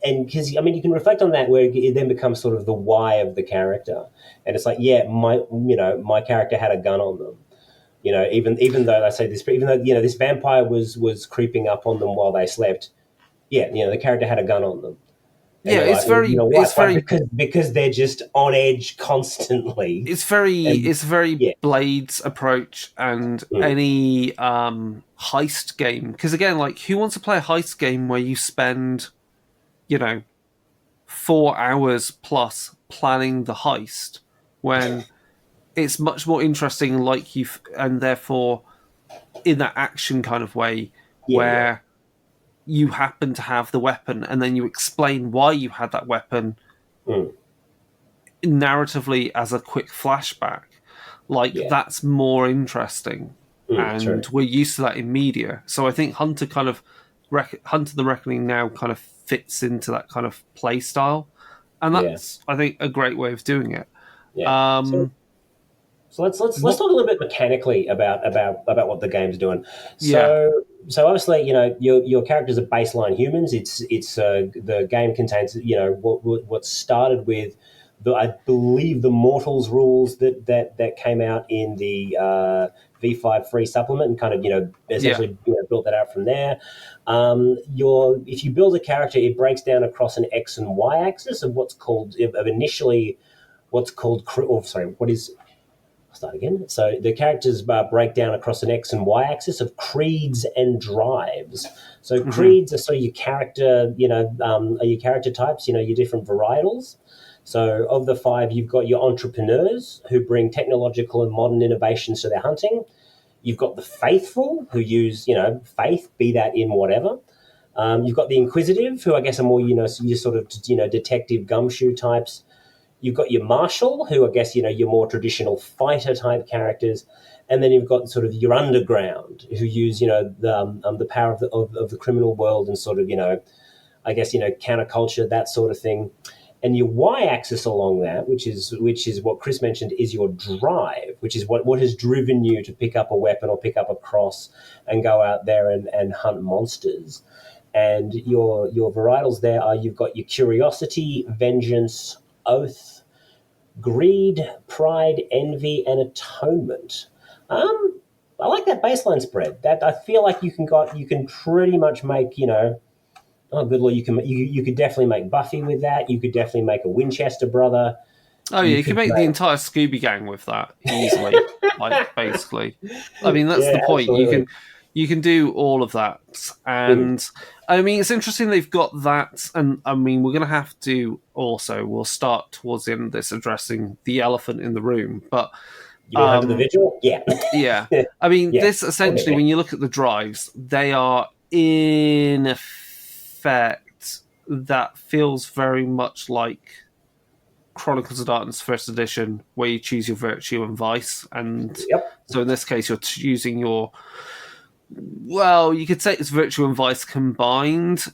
and because you can reflect on that, where it then becomes sort of the why of the character, and it's like, yeah, my character had a gun on them, even though I say this, even though this vampire was creeping up on them while they slept, yeah, the character had a gun on them. And yeah, it's like, very, it's very because they're just on edge constantly. It's very Blade's approach, and any heist game. Because again, like, who wants to play a heist game where you spend 4 hours plus planning the heist, when it's much more interesting, and therefore in that action kind of way, where you happen to have the weapon and then you explain why you had that weapon narratively as a quick flashback. That's more interesting, and true. we're used to that in media. So I think Hunter the Reckoning now kind of fits into that kind of play style, and that's I think a great way of doing it. Yeah. So let's talk a little bit mechanically about what the game's doing. So obviously, your characters are baseline humans. It's the game contains what started with I believe the Mortals rules that came out in the V5 free supplement, and kind of essentially built that out from there. If you build a character, it breaks down across an X and Y axis of I'll start again. So the characters break down across an X and Y axis of creeds and drives. So creeds are sort of your character, are your character types, your different varietals. So of the 5, you've got your entrepreneurs, who bring technological and modern innovations to their hunting. You've got the faithful, who use, faith, be that in whatever. You've got the inquisitive, who I guess are more, your sort of, detective gumshoe types. You've got your marshal, who I guess, your more traditional fighter type characters. And then you've got sort of your underground, who use, the power of the criminal world and sort of, I guess, counterculture, that sort of thing. And your y-axis along that, which is what Chris mentioned, is your drive, which is what has driven you to pick up a weapon or pick up a cross and go out there and hunt monsters. And your varietals there are, you've got your curiosity, vengeance, oath, greed, pride, envy, and atonement. I like that baseline spread. That I feel like you can pretty much make, oh, good lord! You could definitely make Buffy with that. You could definitely make a Winchester brother. Oh yeah, you could make the entire Scooby Gang with that easily. Basically, I mean that's the point. Absolutely. You can do all of that, and I mean it's interesting they've got that. And I mean we're going to have to also. We'll start towards the end of this addressing the elephant in the room, but. You mean Hunter the Vigil? Yeah. Yeah. I mean, this essentially, when you look at the drives, they are in effect that feels very much like Chronicles of Darkness First Edition, where you choose your virtue and vice, and so in this case you're using your, well, you could say it's virtue and vice combined.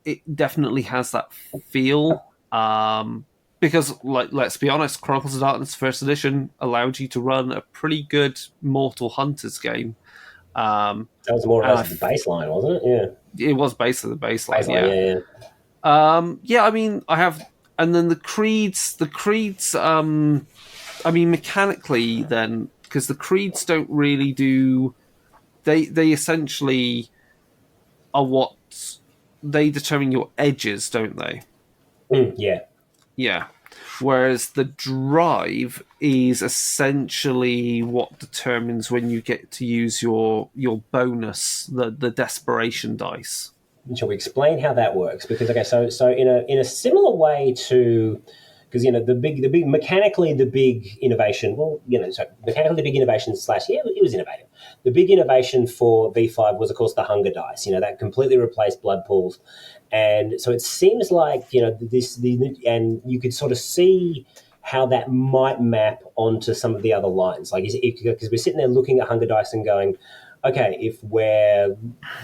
It definitely has that feel. Because, like, let's be honest, Chronicles of Darkness First Edition allowed you to run a pretty good Mortal Hunters game. That was more or less the baseline, wasn't it? Yeah, it was basically the baseline. Yeah. I mean, I have, and then the creeds. I mean, mechanically, then, because the creeds don't really do. They essentially are what they determine your edges, don't they? Yeah. Yeah. Whereas the drive is essentially what determines when you get to use your bonus, the desperation dice. Shall we explain how that works? Because so in a similar way to, because the big mechanically the big innovation. Well, mechanically the big innovation / it was innovative. The big innovation for V5 was, of course, the hunger dice. That completely replaced blood pools, and so it seems like and you could sort of see how that might map onto some of the other lines. Like, because we're sitting there looking at hunger dice and going, okay, if we're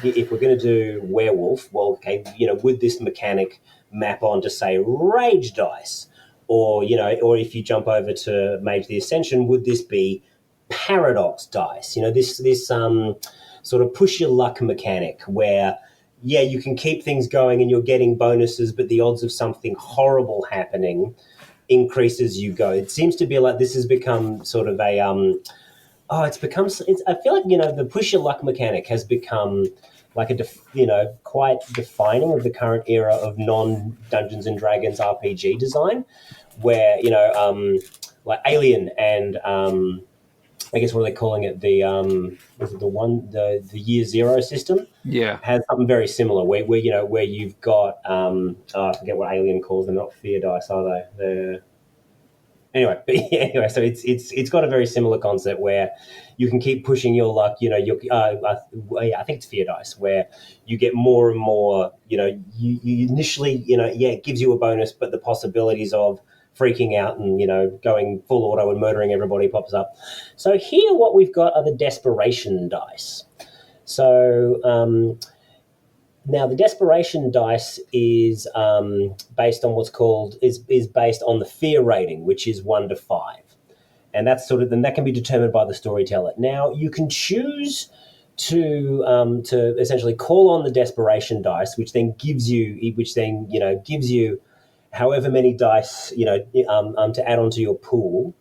going to do werewolf, well, okay, would this mechanic map onto, say, rage dice? Or if you jump over to Mage the Ascension, would this be paradox dice? This sort of push your luck mechanic where, yeah, you can keep things going and you're getting bonuses, but the odds of something horrible happening increase as you go. It seems to be like this has become sort of a I feel like the push your luck mechanic has become like quite defining of the current era of non-Dungeons and Dragons RPG design, where like Alien and I guess what are they calling it, the year zero system, has something very similar where you've got I forget what Alien calls them, not fear dice, are they? They're Anyway, so it's got a very similar concept where you can keep pushing your luck. I think it's fear dice, where you get more and more. You initially, it gives you a bonus, but the possibilities of freaking out and going full auto and murdering everybody pops up. So here, what we've got are the desperation dice. So. Now, the desperation dice is based on is based on the fear rating, which is 1 to 5, and that's that can be determined by the storyteller. Now, you can choose to essentially call on the desperation dice, which then gives you however many dice to add onto your pool,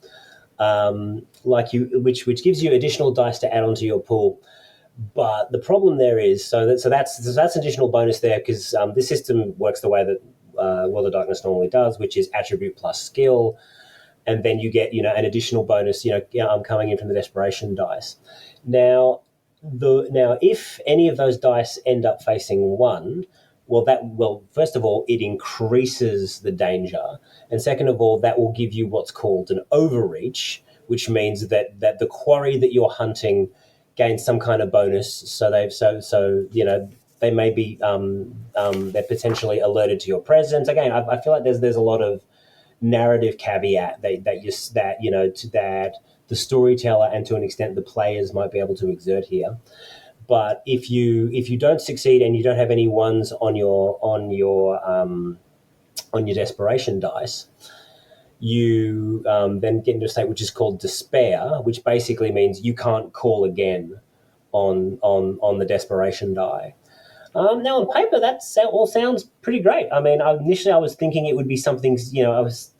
which gives you additional dice to add onto your pool. But the problem there is, that's additional bonus there, because this system works the way that World of Darkness normally does, which is attribute plus skill, and then you get an additional bonus coming in from the desperation dice. Now if any of those dice end up facing 1, first of all, it increases the danger, and second of all, that will give you what's called an overreach, which means that the quarry that you're hunting gains some kind of bonus. So they may be they're potentially alerted to your presence. Again, I feel like there's a lot of narrative caveat that the storyteller and to an extent the players might be able to exert here. But if you don't succeed and you don't have any 1s on your desperation dice, you then get into a state which is called despair, which basically means you can't call again on the desperation die. Now, on paper, that all sounds pretty great. I mean, initially I was thinking it would be something. I was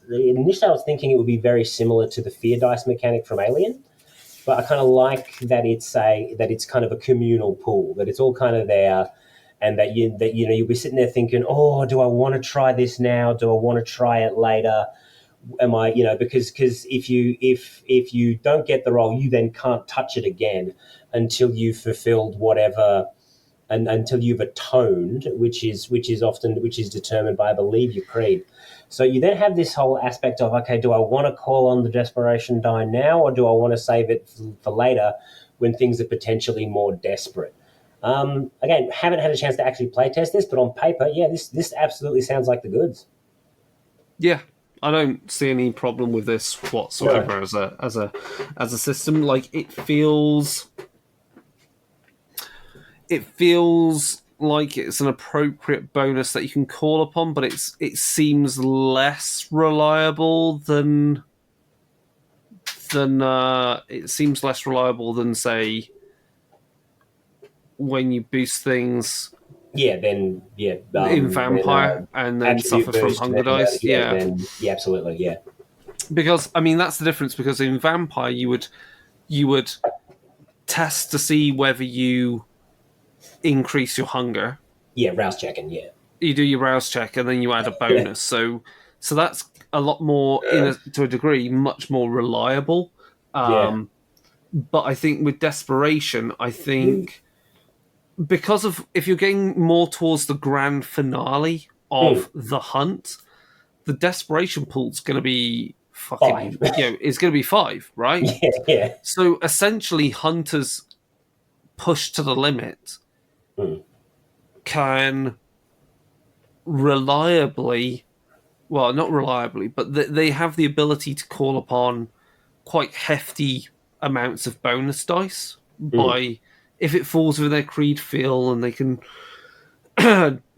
thinking it would be very similar to the fear dice mechanic from Alien, but I kind of like that it's kind of a communal pool, that it's all kind of there. And that you'll be sitting there thinking, oh, do I want to try this now? Do I want to try it later? Am I, because if you don't get the role, you then can't touch it again until you've fulfilled whatever, and until you've atoned, which is determined by, I believe, your creed. So you then have this whole aspect of, okay, do I want to call on the desperation die now, or do I want to save it for later when things are potentially more desperate? Again, haven't had a chance to actually play test this, but on paper, yeah, this absolutely sounds like the goods. Yeah, I don't see any problem with this whatsoever as a system. Like it feels like it's an appropriate bonus that you can call upon, but it seems less reliable than it seems less reliable than, say, when you boost things. Yeah, then In Vampire, and then suffer from hunger dice. Then absolutely, yeah. Because I mean that's the difference. Because in Vampire, you would test to see whether you increase your hunger. Yeah, rouse checking. Yeah, you do your rouse check, and then you add a bonus. So that's a lot more, to a degree, much more reliable. But I think with desperation, because of if you're getting more towards the grand finale of the hunt, the desperation pool's going to be fucking, it's going to be 5, right? Yeah. So essentially, hunters pushed to the limit can reliably, well, not reliably, but they have the ability to call upon quite hefty amounts of bonus dice by, if it falls within their creed feel, and they can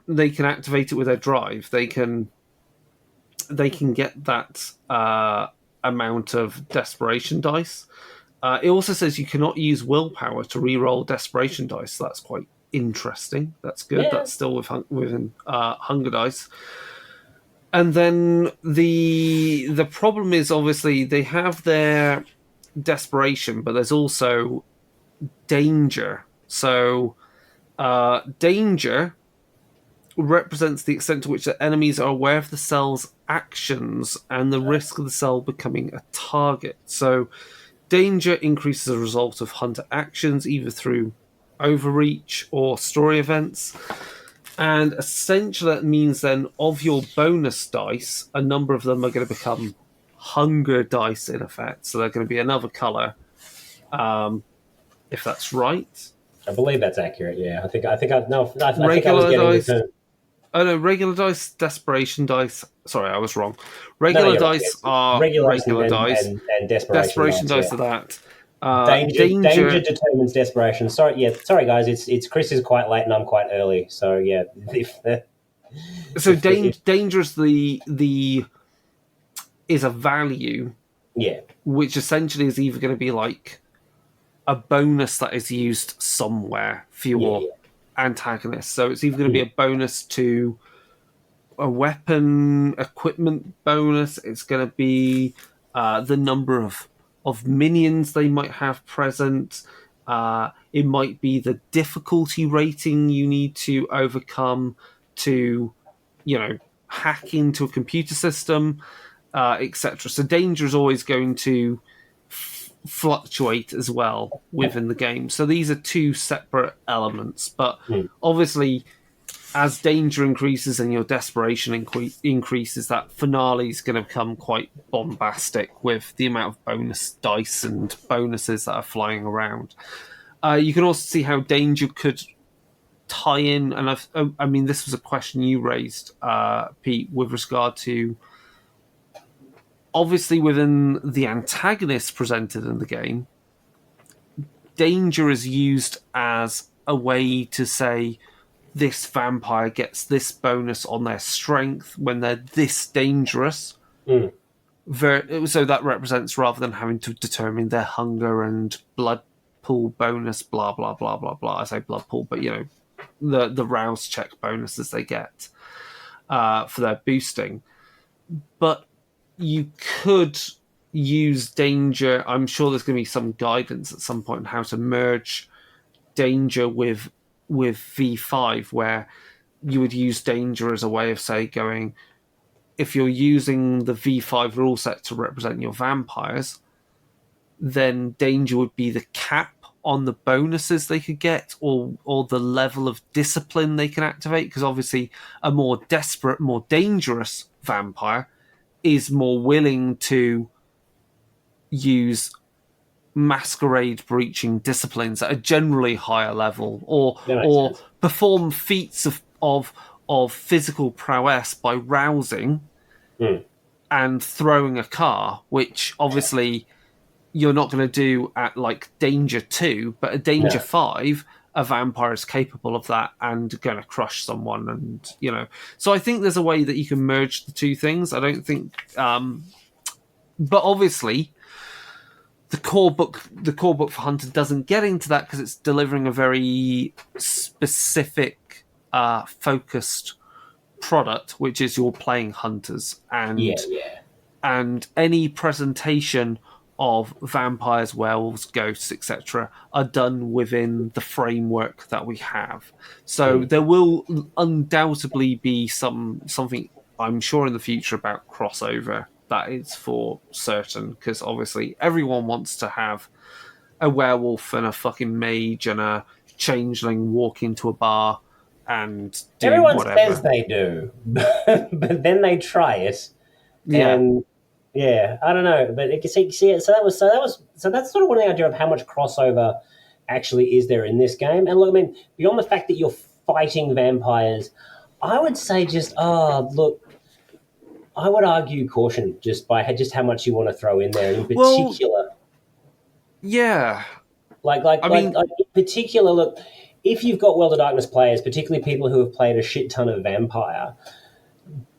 they can activate it with their drive. They can get that amount of desperation dice. It also says you cannot use willpower to re-roll desperation dice. So that's quite interesting. That's good. Yeah. That's still within hunger dice. And then the problem is, obviously, they have their desperation, but there's also danger. So danger represents the extent to which the enemies are aware of the cell's actions and the risk of the cell becoming a target. So danger increases as a result of hunter actions, either through overreach or story events. And essentially that means then, of your bonus dice, a number of them are going to become hunger dice in effect. So they're going to be another colour, if that's right. I believe that's accurate. Yeah, I think I was getting regular dice, desperation dice. Sorry, I was wrong. Regular dice are regular dice, and desperation dice are that. Danger determines desperation. Sorry, guys. It's Chris is quite late and I'm quite early. So yeah. Danger is a value. Yeah. Which essentially is either going to be like a bonus that is used somewhere for your antagonist. So it's either going to be a bonus to a weapon equipment bonus. It's going to be the number of minions they might have present. It might be the difficulty rating you need to overcome to, hack into a computer system, etc. So danger is always going to fluctuate as well within the game. So these are two separate elements. But obviously, as danger increases and your desperation increases, that finale is going to become quite bombastic with the amount of bonus dice and bonuses that are flying around. You can also see how danger could tie in, and I mean, this was a question you raised, Pete, with regard to, obviously within the antagonist presented in the game, danger is used as a way to say, this vampire gets this bonus on their strength when they're this dangerous. So that represents, rather than having to determine their hunger and blood pool bonus, blah, blah, blah, blah, blah. I say blood pool, but, the rouse check bonuses they get for their boosting. But you could use danger. I'm sure there's going to be some guidance at some point on how to merge danger with V5, where you would use danger as a way of, say, going, if you're using the V5 rule set to represent your vampires, then danger would be the cap on the bonuses they could get, or the level of discipline they can activate, because obviously a more desperate, more dangerous vampire is more willing to use masquerade breaching disciplines at a generally higher level, That makes or sense. perform feats of physical prowess by rousing and throwing a car, which obviously you're not going to do at like danger 2, but at danger No. 5 a vampire is capable of that and going to crush someone. And so I think there's a way that you can merge the two things. I don't think but obviously the core book for Hunter doesn't get into that because it's delivering a very specific focused product, which is you're playing hunters, and any presentation of vampires, werewolves, ghosts, etc., are done within the framework that we have. So there will undoubtedly be something, I'm sure, in the future about crossover. That is for certain, because obviously everyone wants to have a werewolf and a fucking mage and a changeling walk into a bar and do Everyone whatever. says they do, but then they try it, Yeah. and I don't know. But you can see, so that's sort of one idea of how much crossover actually is there in this game. And look, I mean, beyond the fact that you're fighting vampires, I would say look. I would argue caution just by just how much you want to throw in there. In particular, yeah, in particular, look, if you've got World of Darkness players, particularly people who have played a shit ton of Vampire,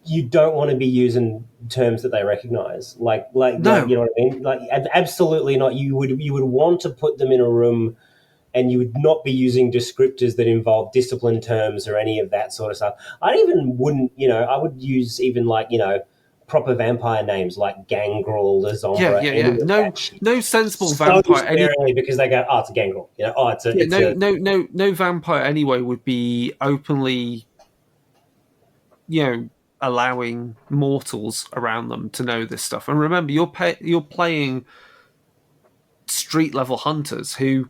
you don't want to be using terms that they recognize. No. You know what I mean? Like, absolutely not. You would want to put them in a room, and you would not be using descriptors that involve discipline terms or any of that sort of stuff. I would use even proper vampire names like Gangrel, Lasombra. No sensible vampire because they go, it's a Gangrel. No vampire anyway would be openly, allowing mortals around them to know this stuff. And remember, you're playing street level hunters who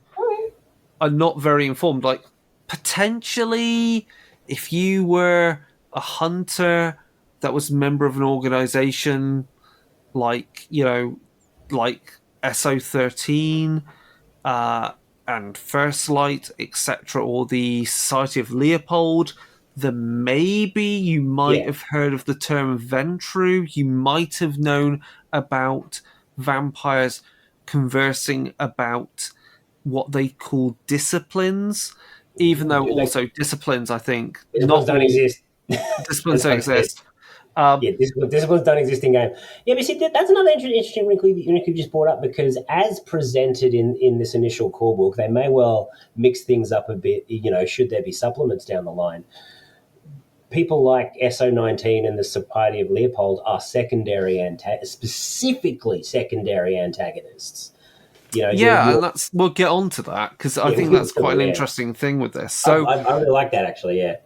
are not very informed. Like, potentially, if you were a hunter that was a member of an organization like SO13 and First Light, etc., or the Society of Leopold, then maybe you might have heard of the term Ventru. You might have known about vampires conversing about what they call disciplines, even though disciplines, I think, don't exist. Disciplines don't exist. Disciplines don't exist in game. Yeah, but see, that's another interesting wrinkle you just brought up, because as presented in this initial core book, they may well mix things up a bit, should there be supplements down the line. People like SO19 and the Society of Leopold are specifically secondary antagonists. And we'll get on to that, because I think that's quite an interesting thing with this. So I really like that, actually, yeah.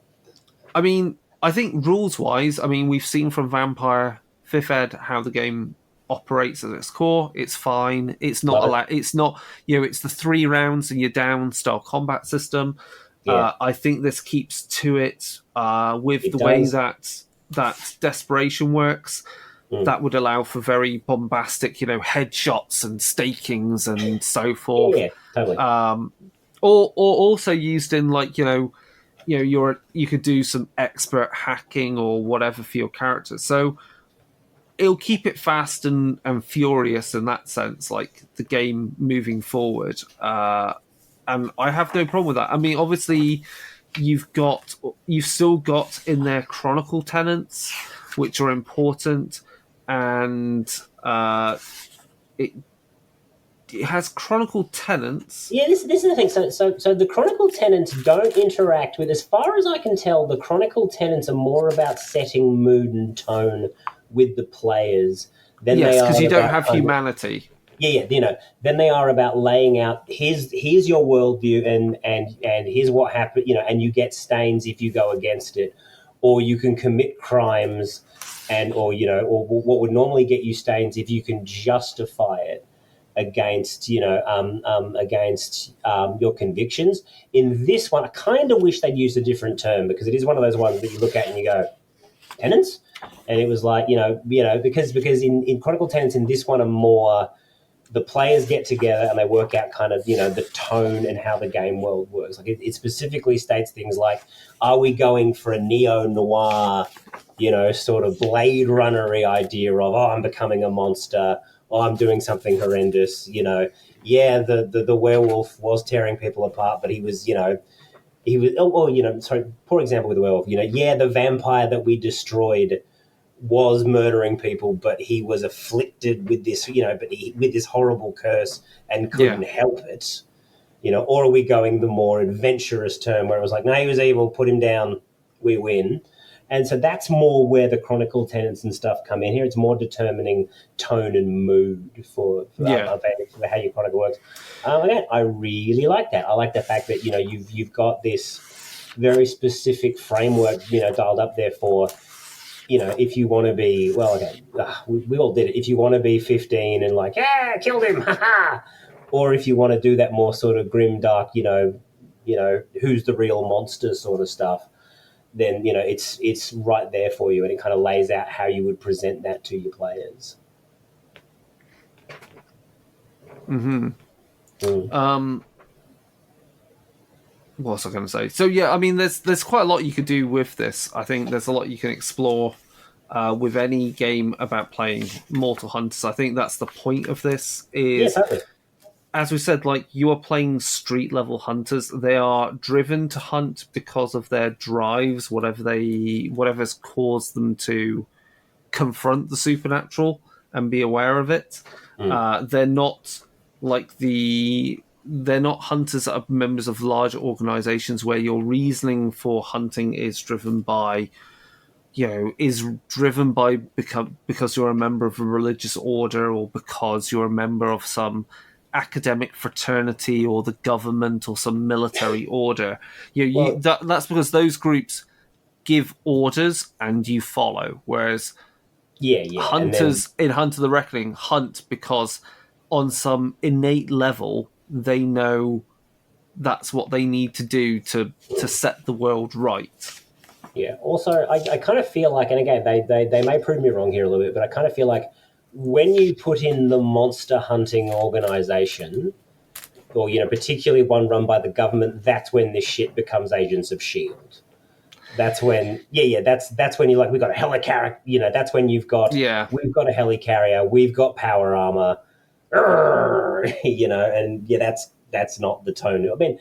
I mean, I think rules-wise, we've seen from Vampire 5th Ed how the game operates at its core. It's fine. It's not it's not, it's the 3 rounds and you're down style combat system. Yeah. I think this keeps to it with the way that desperation works. That would allow for very bombastic, headshots and stakings and so forth. Yeah, totally. Or also used in you could do some expert hacking or whatever for your character. So it'll keep it fast and furious in that sense, like the game moving forward. And I have no problem with that. Obviously, you've still got in there chronicle tenets, which are important, and it has chronicle tenets. Yeah, this is the thing. So the chronicle tenets don't interact with, as far as I can tell, the chronicle tenets are more about setting mood and tone with the players than they are, because you don't have humanity. Then they are about laying out, here's your worldview and here's what happened, and you get stains if you go against it, or you can commit crimes or what would normally get you stains if you can justify it against your convictions. In this one, I kind of wish they'd used a different term, because it is one of those ones that you look at and you go, tenants? And it was like, because in Chronicle tenants in this one are more the players get together and they work out kind of, the tone and how the game world works. Like it specifically states things like, are we going for a neo-noir, sort of Blade Runner-y idea of, I'm becoming a monster, I'm doing something horrendous, the werewolf was tearing people apart, but he was, poor example with the werewolf, the vampire that we destroyed was murdering people, but he was afflicted with this, with this horrible curse and couldn't help it, or are we going the more adventurous term where it was like, no, he was evil, put him down, we win. And so that's more where the chronicle tenets and stuff come in here. It's more determining tone and mood for how your chronicle works. Again, I really like that. I like the fact that, you've got this very specific framework, dialed up there for, if you want to be, we all did it. If you want to be 15 and like, killed him, ha-ha. Or if you want to do that more sort of grim, dark, who's the real monster sort of stuff, then, it's right there for you, and it kind of lays out how you would present that to your players. Mm-hmm. What was I going to say? So, yeah, I mean, there's quite a lot you could do with this. I think there's a lot you can explore with any game about playing Mortal Hunters. I think that's the point of this is... Yeah, totally. As we said, like, you are playing street-level hunters. They are driven to hunt because of their drives, whatever's caused them to confront the supernatural and be aware of it. They're not they're not hunters that are members of large organizations where your reasoning for hunting is driven by because you're a member of a religious order or because you're a member of some academic fraternity or the government or some military order. That's because those groups give orders and you follow, whereas hunters in Hunt of the Reckoning hunt because on some innate level they know that's what they need to do to set the world right. Yeah. Also, I kind of feel like, and again, they may prove me wrong here a little bit, but I kind of feel like when you put in the monster hunting organization, or particularly one run by the government, that's when this shit becomes Agents of S.H.I.E.L.D. That's when, that's when you're like, we've got a helicarrier, that's when we've got a helicarrier, we've got power armor, and that's not the tone. I mean,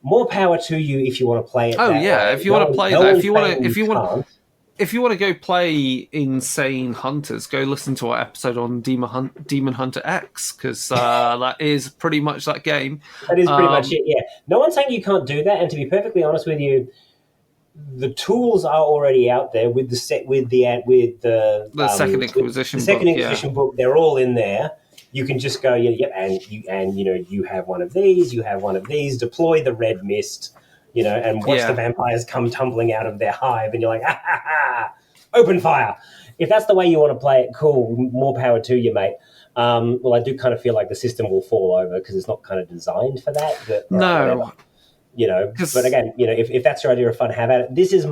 more power to you if you want to play it. If you want to play that, if you want to go play Insane Hunters, go listen to our episode on Demon Hunter X, because that is pretty much that game. That is pretty much it. Yeah, no one's saying you can't do that. And to be perfectly honest with you, the tools are already out there with the Second Inquisition book. They're all in there. You can just go, you have one of these, deploy the red mist, and watch the vampires come tumbling out of their hive, and you're like, open fire. If that's the way you want to play it, cool, more power to you, mate. Well, I do kind of feel like the system will fall over because it's not kind of designed for that. But, no. But again, if that's your idea of fun, have at it. This is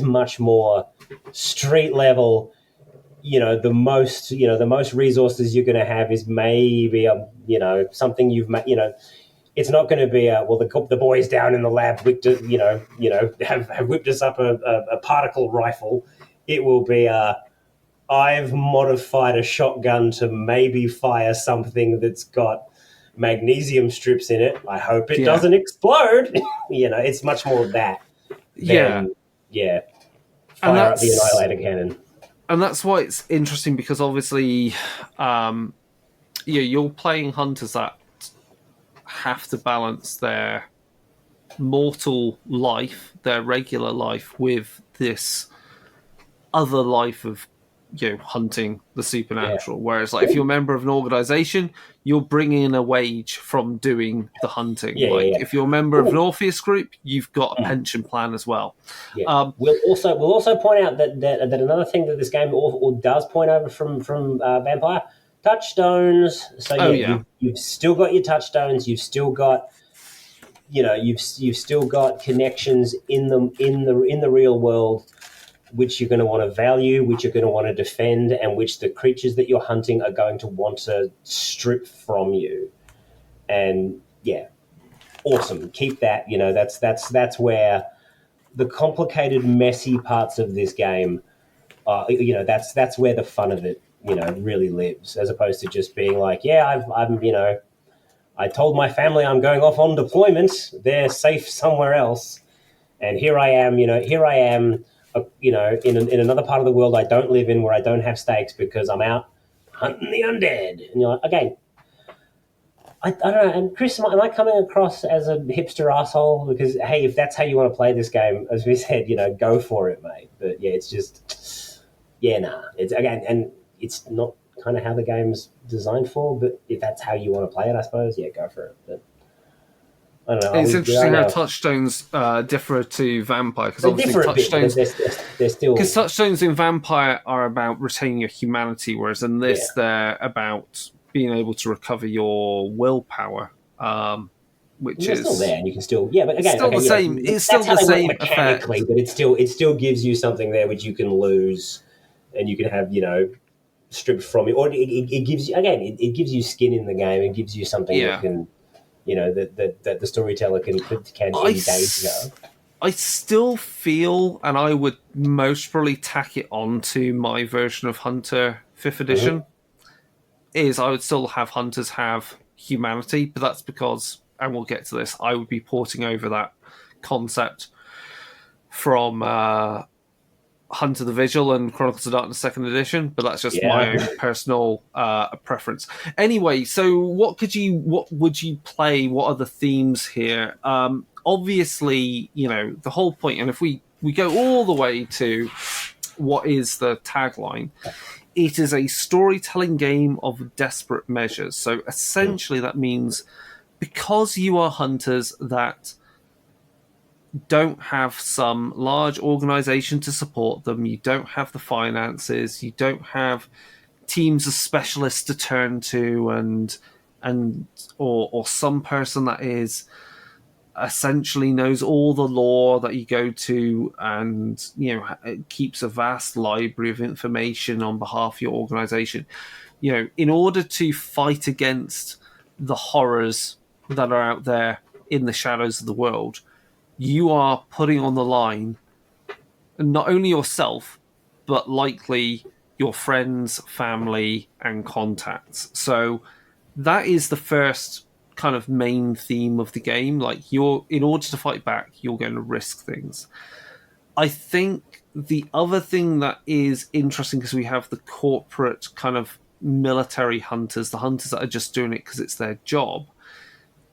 much more street level. The most resources you're going to have is maybe something you've made. It's not going to be the boys down in the lab whipped have whipped us up a particle rifle. It will be I've modified a shotgun to maybe fire something that's got magnesium strips in it. I hope it doesn't explode. It's much more of that. Fire up the Annihilator cannon. And that's why it's interesting, because obviously you're playing hunters that have to balance their mortal life, their regular life, with this other life of hunting the supernatural. Whereas if you're a member of an organization, you're bringing in a wage from doing the hunting. If you're a member of an Orpheus group, you've got a pension plan as well. We'll also point out that another thing that this game does point over from Vampire, touchstones. So you've still got your touchstones. You've still got you've still got connections in the real world. which you're going to want to value, which you're going to want to defend, and which the creatures that you're hunting are going to want to strip from you. And yeah, awesome. Keep that. You know, that's where the complicated, messy parts of this game, you know, that's where the fun of it, you know, really lives, as opposed to just being like, yeah, I'm, you know, I told my family I'm going off on deployment. They're safe somewhere else. And here I am, you know, you know, in another part of the world I don't live in, where I don't have stakes because I'm out hunting the undead. And you're like, okay, I don't know. And Chris, am I coming across as a hipster asshole? Because, hey, if that's how you want to play this game, as we said, you know, go for it, mate. But yeah, it's just, yeah, nah. It's, again, and it's not kind of how the game's designed for, but if that's how you want to play it, I suppose, yeah, go for it. But I don't know. It's interesting how touchstones differ to Vampire, because obviously touchstones, they're still, because touchstones in Vampire are about retaining your humanity, whereas in this they're about being able to recover your willpower, which is still there, and you can still but again, still the same. It's still the same mechanically, but it still gives you something there which you can lose, and you can have, you know, stripped from you, or it gives you, again, it gives you skin in the game. It gives you something that can, you know, that the storyteller can engage. I still feel, and I would most probably tack it on to my version of Hunter 5th edition, is I would still have Hunters have humanity, but that's because, and we'll get to this, I would be porting over that concept from Hunter the Vigil and Chronicles of Darkness 2nd edition, but that's just my own personal preference. Anyway, so what would you play? What are the themes here? Obviously, you know, the whole point, and if we go all the way to what is the tagline, it is a storytelling game of desperate measures. So essentially that means, because you are hunters that don't have some large organization to support them, you don't have the finances, you don't have teams of specialists to turn to, or some person that is essentially knows all the lore that you go to, and, you know, it keeps a vast library of information on behalf of your organization. You know, in order to fight against the horrors that are out there in the shadows of the world, you are putting on the line not only yourself, but likely your friends, family, and contacts. So that is the first kind of main theme of the game. Like, in order to fight back, you're going to risk things. I think the other thing that is interesting, because we have the corporate kind of military hunters, the hunters that are just doing it because it's their job,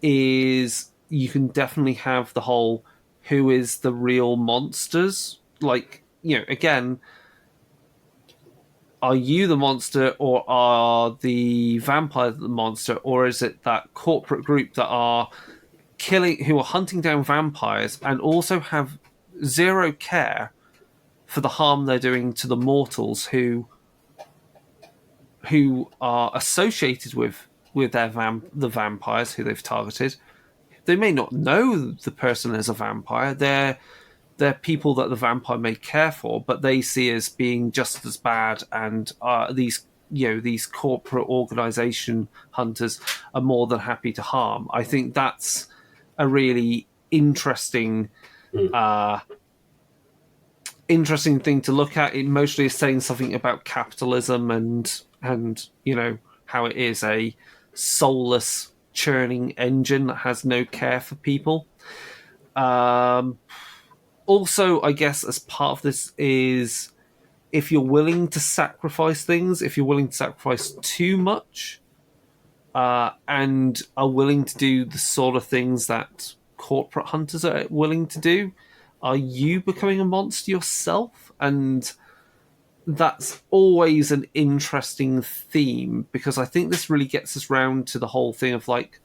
is you can definitely have the whole, who is the real monsters? Like, you know, again, are you the monster, or are the vampire the monster, or is it that corporate group that are who are hunting down vampires and also have zero care for the harm they're doing to the mortals who are associated with the vampires who they've targeted? They may not know the person as a vampire. They're people that the vampire may care for, but they see as being just as bad. And these corporate organization hunters are more than happy to harm. I think that's a really interesting thing to look at. It mostly is saying something about capitalism and you know, how it is a soulless churning engine that has no care for people. Also, I guess as part of this is, if you're willing to sacrifice things, if you're willing to sacrifice too much, and are willing to do the sort of things that corporate hunters are willing to do, are you becoming a monster yourself? And that's always an interesting theme, because I think this really gets us round to the whole thing of, like,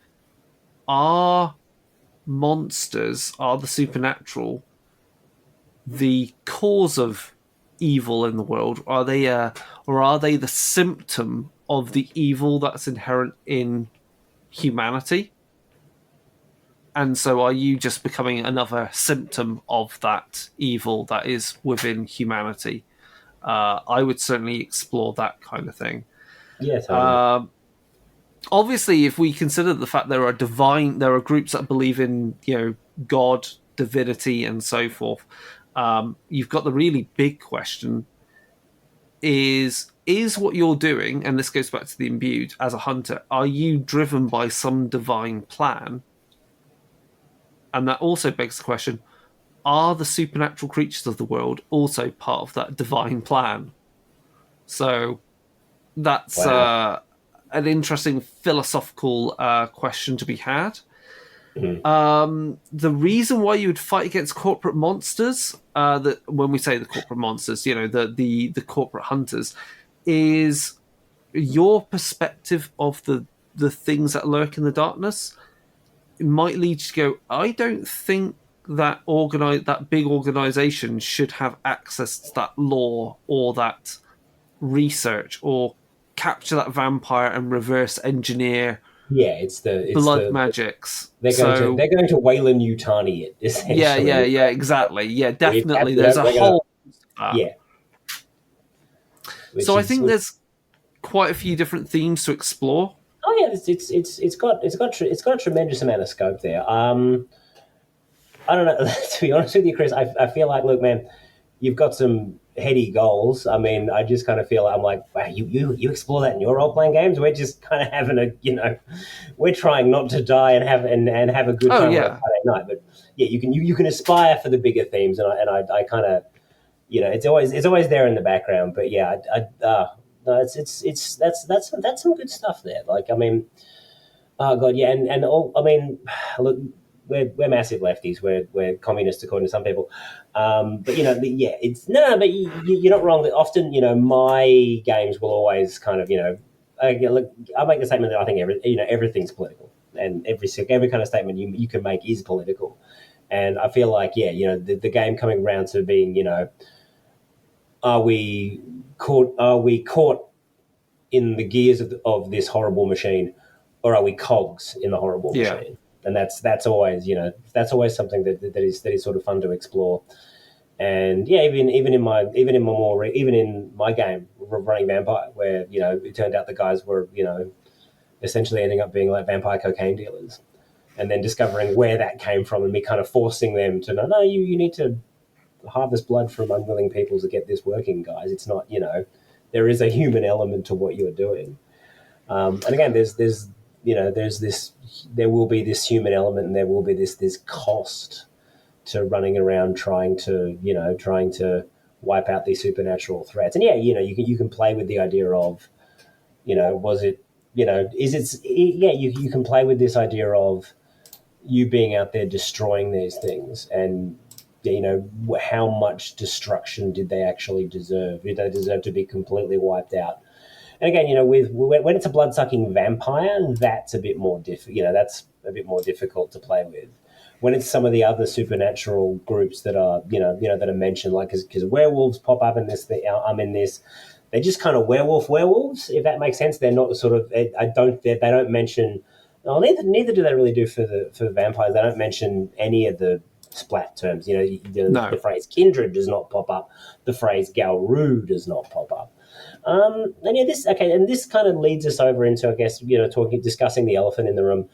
are monsters, are the supernatural the cause of evil in the world? Are they or are they the symptom of the evil that's inherent in humanity? And so are you just becoming another symptom of that evil that is within humanity? I would certainly explore that kind of thing. Yeah, totally. Obviously, if we consider the fact there are groups that believe in, God, divinity, and so forth, you've got the really big question: is what you're doing, and this goes back to the imbued as a hunter, are you driven by some divine plan? And that also begs the question: are the supernatural creatures of the world also part of that divine plan? So that's Wow. an interesting philosophical question to be had. The reason why you would fight against corporate monsters, that when we say the corporate monsters, the corporate hunters, is your perspective of the things that lurk in the darkness. It might lead you to go, I don't think that big organization should have access to that lore or that research or capture that vampire and reverse engineer Yeah, it's blood the magics. they're going to Wayland Yutani it essentially. Yeah, exactly. Yeah, We've definitely. captured There's it. a We're gonna whole that. yeah, So which I is think there's quite a few different themes to explore. oh yeah, it's got a tremendous amount of scope there. I don't know. To be honest with you, Chris, I feel like, look, man, you've got some heady goals. I mean, I just kind of feel I'm like, wow, you explore that in your role playing games. We're just kind of having we're trying not to die and have a good Oh time on a yeah, Friday night. But yeah, you can aspire for the bigger themes, and I kind of it's always there in the background. But yeah, no, it's that's some good stuff there. Like, I mean, oh god, yeah, and all. I mean, look, we're massive lefties. We're communists according to some people. But yeah, it's no. But you're not wrong. That often, my games will always kind of, look, I make the statement that I think everything's political, and every kind of statement you can make is political. And I feel like, yeah, the game coming around to being, are we caught in the gears of this horrible machine, or are we cogs in the horrible yeah. machine? And that's always something that is sort of fun to explore. And yeah, even in my game running Vampire, where it turned out the guys were essentially ending up being like vampire cocaine dealers, and then discovering where that came from, and me kind of forcing them to no, you need to harvest blood from unwilling people to get this working, guys. It's not, there is a human element to what you're doing. And again, there will be this human element, and there will be this cost to running around trying to wipe out these supernatural threats. And yeah, you can play with the idea of, was it, is it, yeah, you can play with this idea of you being out there destroying these things, and how much destruction did they actually deserve? Did they deserve to be completely wiped out? And again, when it's a blood sucking vampire, that's a bit more that's a bit more difficult to play with. When it's some of the other supernatural groups that are that are mentioned, like because werewolves pop up in this, I'm in this. They're just kind of werewolves, if that makes sense. They're not sort of. They don't mention. Well, neither do they really do for the vampires. They don't mention any of the splat terms. No. The phrase kindred does not pop up. The phrase Galru does not pop up. And yeah, this kind of leads us over into, I guess, discussing the elephant in the room,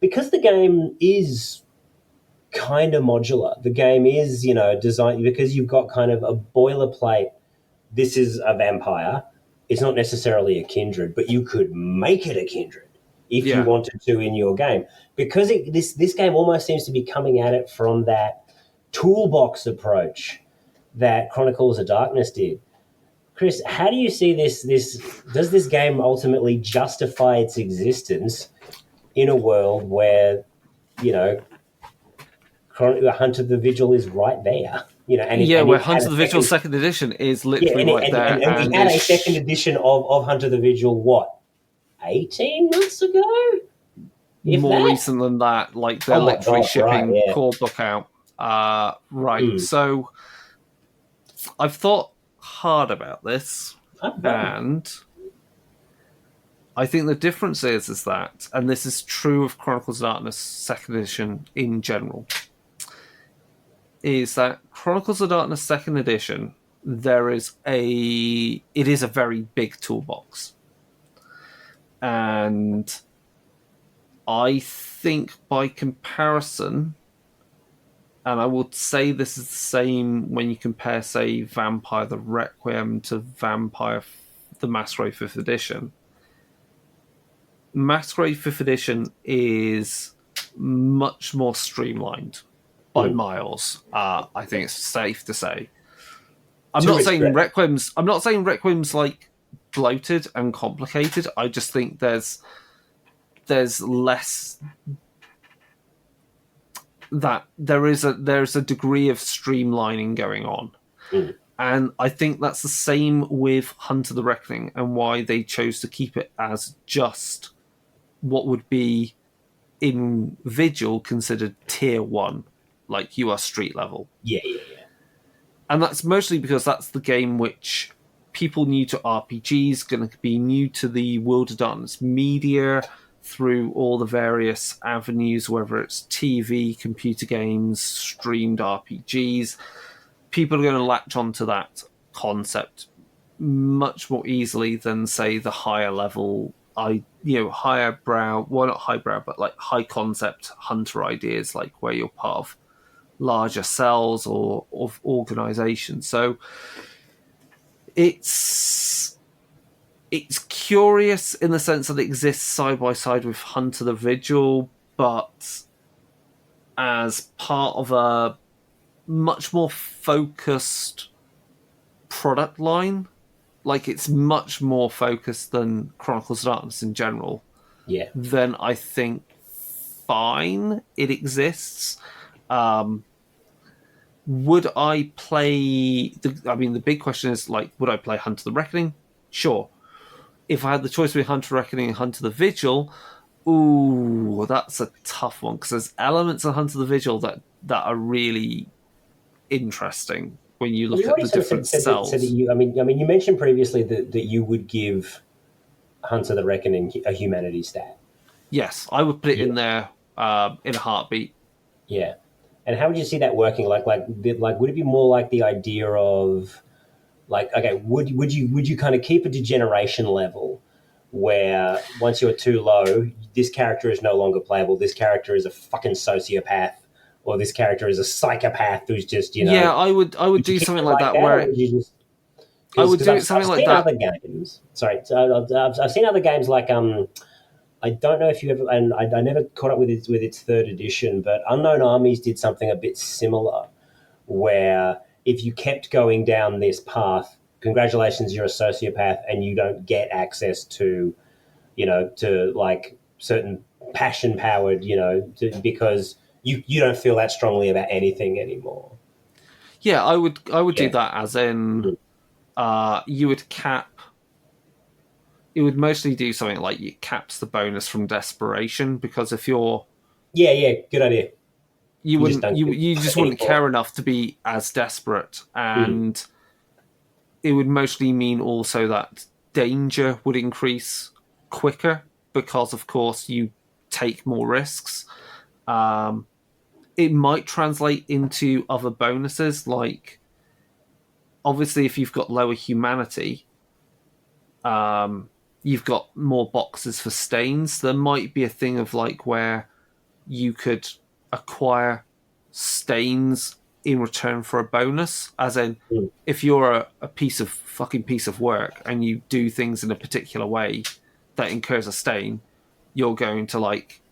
because the game is kind of modular. The game is, designed because you've got kind of a boilerplate. This is a vampire. It's not necessarily a kindred, but you could make it a kindred if you wanted to in your game, because this game almost seems to be coming at it from that toolbox approach that Chronicles of Darkness did. Chris, how do you see this? Does this game ultimately justify its existence in a world where Hunt of the Vigil is right there? Where Hunt of the Vigil second edition is literally right there, and we had a second edition of Hunt of the Vigil. What, 18 months ago? More recent than that, like they're literally shipping core book out. So I've thought hard about this, and I think the difference is that, and this is true of Chronicles of Darkness Second Edition in general, is that Chronicles of Darkness Second Edition, it is a very big toolbox. And I think by comparison, and I would say this is the same when you compare, say, Vampire the Requiem to Vampire the Masquerade 5th Edition. Masquerade 5th Edition is much more streamlined by miles. I think it's safe to say. I'm not saying Requiem's like bloated and complicated. I just think there's less that there's a degree of streamlining going on. And I think that's the same with Hunt of the Reckoning, and why they chose to keep it as just what would be in Vigil considered tier 1, like you are street level. Yeah. And that's mostly because that's the game which people new to RPGs going to be new to the World of Darkness media through all the various avenues, whether it's TV, computer games, streamed RPGs. People are going to latch onto that concept much more easily than, say, the higher level, higher brow, well, not highbrow, but like high concept hunter ideas, like where you're part of larger cells or of organizations. So it's curious in the sense that it exists side by side with Hunter the Vigil, but as part of a much more focused product line. Like, it's much more focused than Chronicles of Darkness in general. Yeah. Then I think fine, it exists. Would I play... the big question is, like, would I play Hunter the Reckoning? Sure. If I had the choice between Hunter the Reckoning and Hunter the Vigil, ooh, that's a tough one, because there's elements of Hunter the Vigil that are really interesting when you look at the different cells. You mentioned previously that you would give Hunter the Reckoning a humanity stat. Yes, I would put it in there in a heartbeat. Yeah. And how would you see that working? Like, would it be more like the idea of, like, okay, would you kind of keep a degeneration level where once you're too low, this character is no longer playable, this character is a fucking sociopath, or this character is a psychopath who's just, Yeah, I would do something like that where... I would do something like that. Other games. Sorry, I've seen other games like... I don't know if you ever, and I never caught up with its third edition, but Unknown Armies did something a bit similar, where if you kept going down this path, congratulations, you're a sociopath, and you don't get access to, to like certain passion powered, because you don't feel that strongly about anything anymore. Yeah, I would do that, as in, you would cap. It would mostly do something like it caps the bonus from desperation, because if you're... Yeah, good idea. You just wouldn't care enough to be as desperate, and it would mostly mean also that danger would increase quicker, because of course you take more risks. It might translate into other bonuses, like obviously if you've got lower humanity, you've got more boxes for stains. There might be a thing of like where you could acquire stains in return for a bonus, as in if you're a piece of work and you do things in a particular way that incurs a stain, you're going to like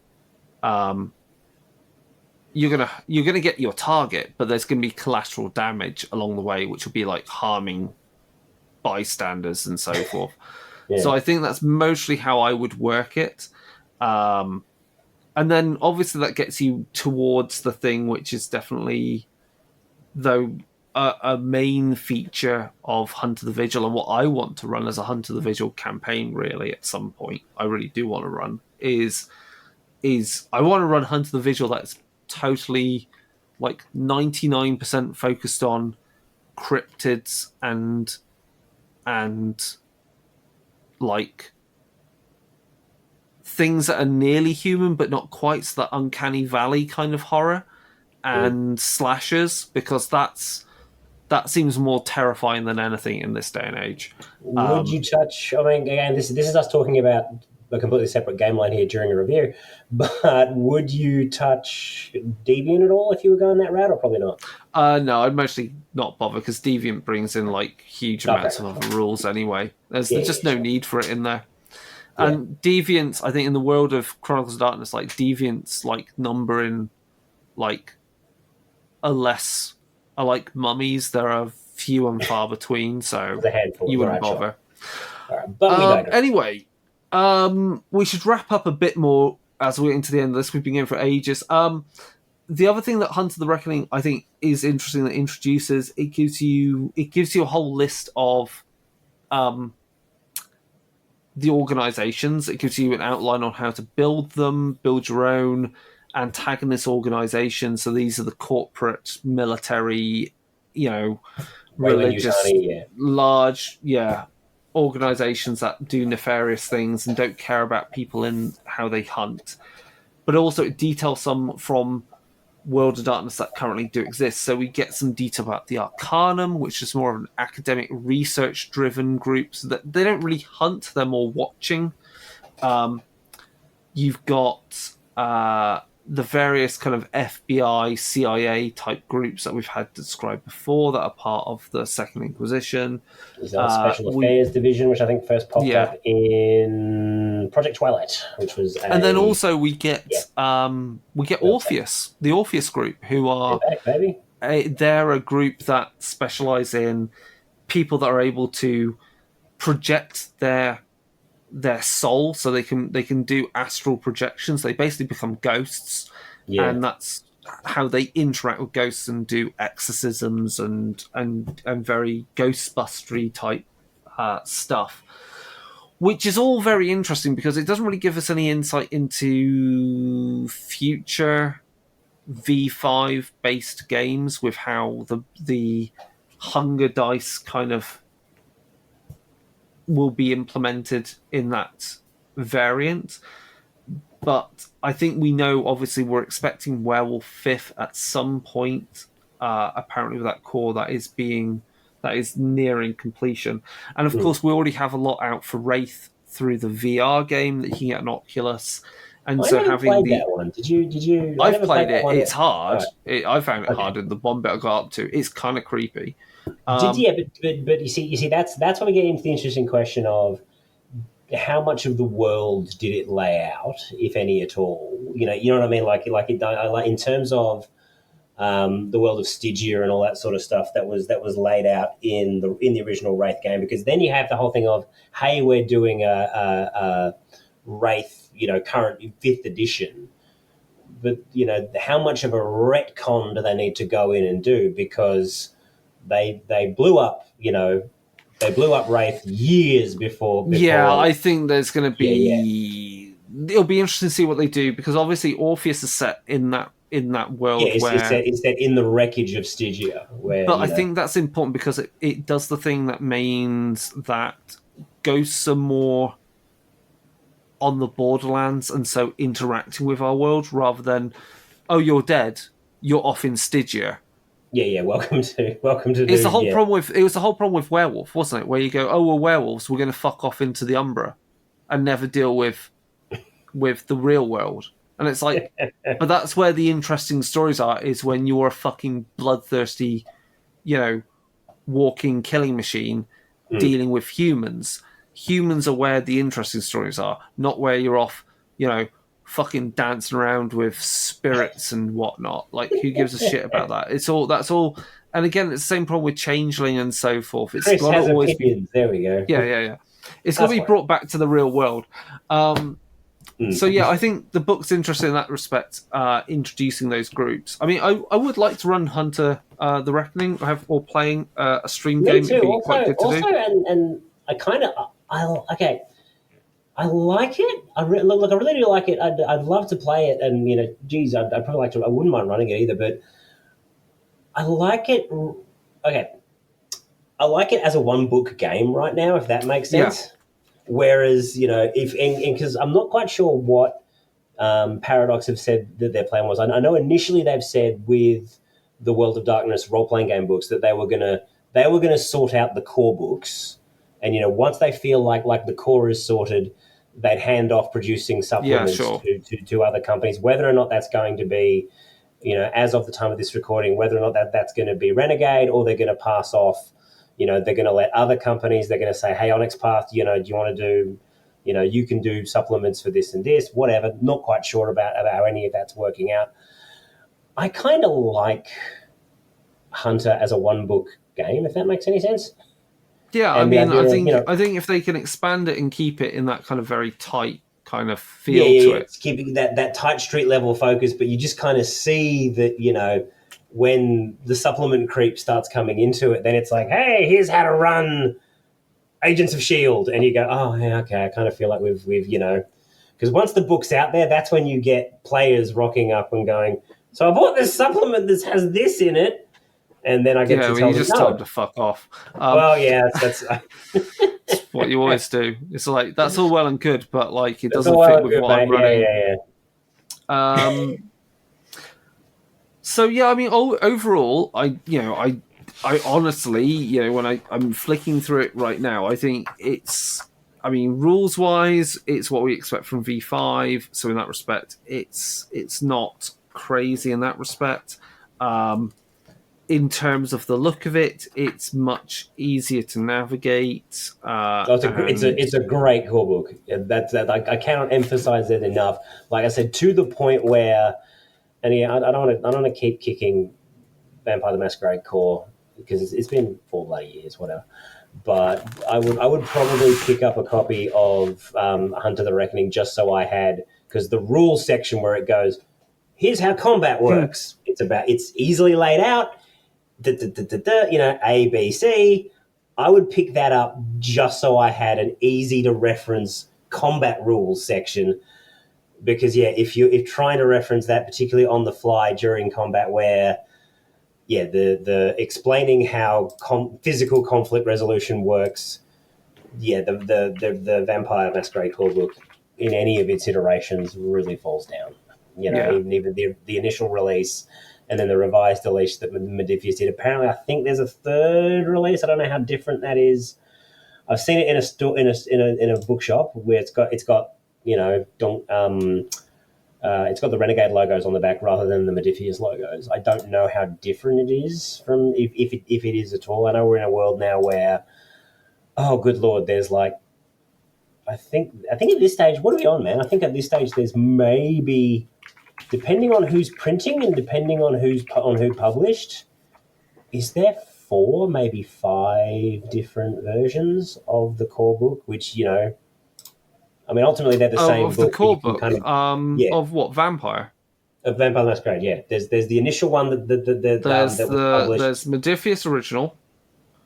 you're gonna get your target, but there's gonna be collateral damage along the way, which will be like harming bystanders and so forth. Yeah. So I think that's mostly how I would work it. And then obviously that gets you towards the thing which is definitely, though, a main feature of Hunter the Vigil, and what I want to run as a Hunter the Vigil campaign really at some point, I really do want to run, is I want to run Hunter the Vigil that's totally like 99% focused on cryptids and like things that are nearly human but not quite, so that uncanny valley kind of horror and slashers, because that seems more terrifying than anything in this day and age. Would you touch? I mean, again, this is us talking about a completely separate game line here during a review. But would you touch Deviant at all if you were going that route, or probably not? No, I'd mostly not bother, because Deviant brings in like huge amounts of other rules anyway. There's just no need for it in there. Yeah. And Deviants, I think, in the world of Chronicles of Darkness, like Deviants, like numbering, like like mummies. There are few and far between, so you wouldn't bother. Right, but we don't. Anyway, we should wrap up a bit more as we're into the end of this. We've been going for ages. The other thing that Hunt of the Reckoning, I think, is interesting, that introduces, it gives you a whole list of the organizations. It gives you an outline on how to build them, build your own antagonist organization. So these are the corporate, military, religious, large, organizations that do nefarious things and don't care about people in how they hunt. But also it details some from World of Darkness that currently do exist. So we get some detail about the Arcanum, which is more of an academic, research-driven group. So that they don't really hunt; they're more watching. You've got the various kind of FBI, CIA type groups that we've had described before that are part of the Second Inquisition. There's a Special Affairs Division, which I think first popped up in Project Twilight, which was and then also we get Orpheus, the Orpheus group, who are they're a group that specialize in people that are able to project their soul, so they can do astral projections. They basically become ghosts, and that's how they interact with ghosts and do exorcisms and very ghostbustery type stuff, which is all very interesting because it doesn't really give us any insight into future V5 based games with how the hunger dice kind of will be implemented in that variant. But I think we know, obviously, we're expecting Werewolf 5th at some point, apparently with that core that is nearing completion. And of course, we already have a lot out for Wraith through the VR game that you can get on Oculus. And I never played that one. Did you? I've played it. It's hard. I found it hard in the one bit I got up to. It's kind of creepy. But you see, that's when we get into the interesting question of how much of the world did it lay out, if any at all? You know what I mean? Like in terms of the world of Stygia and all that sort of stuff that was laid out in the original Wraith game. Because then you have the whole thing of, hey, we're doing a Wraith, current 5th edition. But how much of a retcon do they need to go in and do, because they blew up, they blew up Wraith years before. Yeah, I think there's going to be. It'll be interesting to see what they do, because obviously Orpheus is set in that world. It's set in the wreckage of Stygia. But I think that's important because it does the thing that means that ghosts are more on the borderlands, and so interacting with our world rather than, oh, you're dead, you're off in Stygia. Yeah. Welcome to. It's the whole problem with. It was the whole problem with Werewolf, wasn't it? Where you go, oh, we're werewolves, we're going to fuck off into the Umbra, and never deal with the real world. And it's like, but that's where the interesting stories are. Is when you're a fucking bloodthirsty, walking killing machine dealing with humans. Humans are where the interesting stories are, not where you're off, fucking dancing around with spirits and whatnot. Like, who gives a shit about that? That's all. And again, it's the same problem with Changeling and so forth. It's Chris has always opinions. There we go. Yeah. It's got to be brought back to the real world. So yeah, I think the book's interesting in that respect, introducing those groups. I mean, I would like to run Hunter the Reckoning, or playing a stream game. Me too. It'd be quite good to do. And I kind of, I like it. I really do like it. I'd love to play it, and I'd probably like to. I wouldn't mind running it either, but I like it. Okay, I like it as a one book game right now, if that makes sense. Whereas, if because I'm not quite sure what Paradox have said that their plan was. I know initially they've said with the World of Darkness role-playing game books that they were gonna sort out the core books, and once they feel like the core is sorted, they'd hand off producing supplements to other companies. Whether or not that's going to be, as of the time of this recording, whether or not that's going to be Renegade, or they're going to pass off, they're going to let other companies, they're going to say, hey, Onyx Path, do you want to do, you can do supplements for this and this, whatever. Not quite sure about how any of that's working out. I kind of like Hunter as a one-book game, if that makes any sense. Yeah, I mean, I think if they can expand it and keep it in that kind of very tight kind of feel to it. It's keeping that tight street level focus, but you just kind of see that, when the supplement creep starts coming into it, then it's like, hey, here's how to run Agents of S.H.I.E.L.D. And you go, oh, yeah, okay, I kind of feel like we've because once the book's out there, that's when you get players rocking up and going, so I bought this supplement that has this in it. And then I get to tell you just tell them to fuck off. Well, yeah, that's what you always do. It's like, that's all well and good, but like it doesn't fit with what I'm running. Yeah. So yeah, I mean, overall, I honestly, when I'm flicking through it right now, I think rules wise, it's what we expect from V5. So in that respect, it's not crazy in that respect. In terms of the look of it, it's much easier to navigate. It's a great core book. I cannot emphasize it enough. Like I said, to the point where, and yeah, I don't want to keep kicking Vampire the Masquerade core because it's been 4 bloody years, whatever. But I would probably pick up a copy of Hunter the Reckoning just so I had, because the rules section where it goes, here's how combat works. It's easily laid out. A, B, C. I would pick that up just so I had an easy to reference combat rules section, because if trying to reference that, particularly on the fly during combat, where the explaining how physical conflict resolution works, the Vampire Masquerade core book in any of its iterations really falls down. Even the initial release. And then the revised release that Modiphius did. Apparently, I think there's a third release. I don't know how different that is. I've seen it in a store, in a bookshop where it's got it's got the Renegade logos on the back rather than the Modiphius logos. I don't know how different it is from if it is at all. I know we're in a world now where, oh good lord, there's like, I think at this stage, what are we on, man? I think at this stage there's maybe, depending on who's printing and depending on who published, is there 4, maybe 5 different versions of the core book? Which ultimately they're the same of book. The core book, of what, Vampire? Of Vampire the Masquerade, yeah. There's the initial one that was published. There's Modiphius original,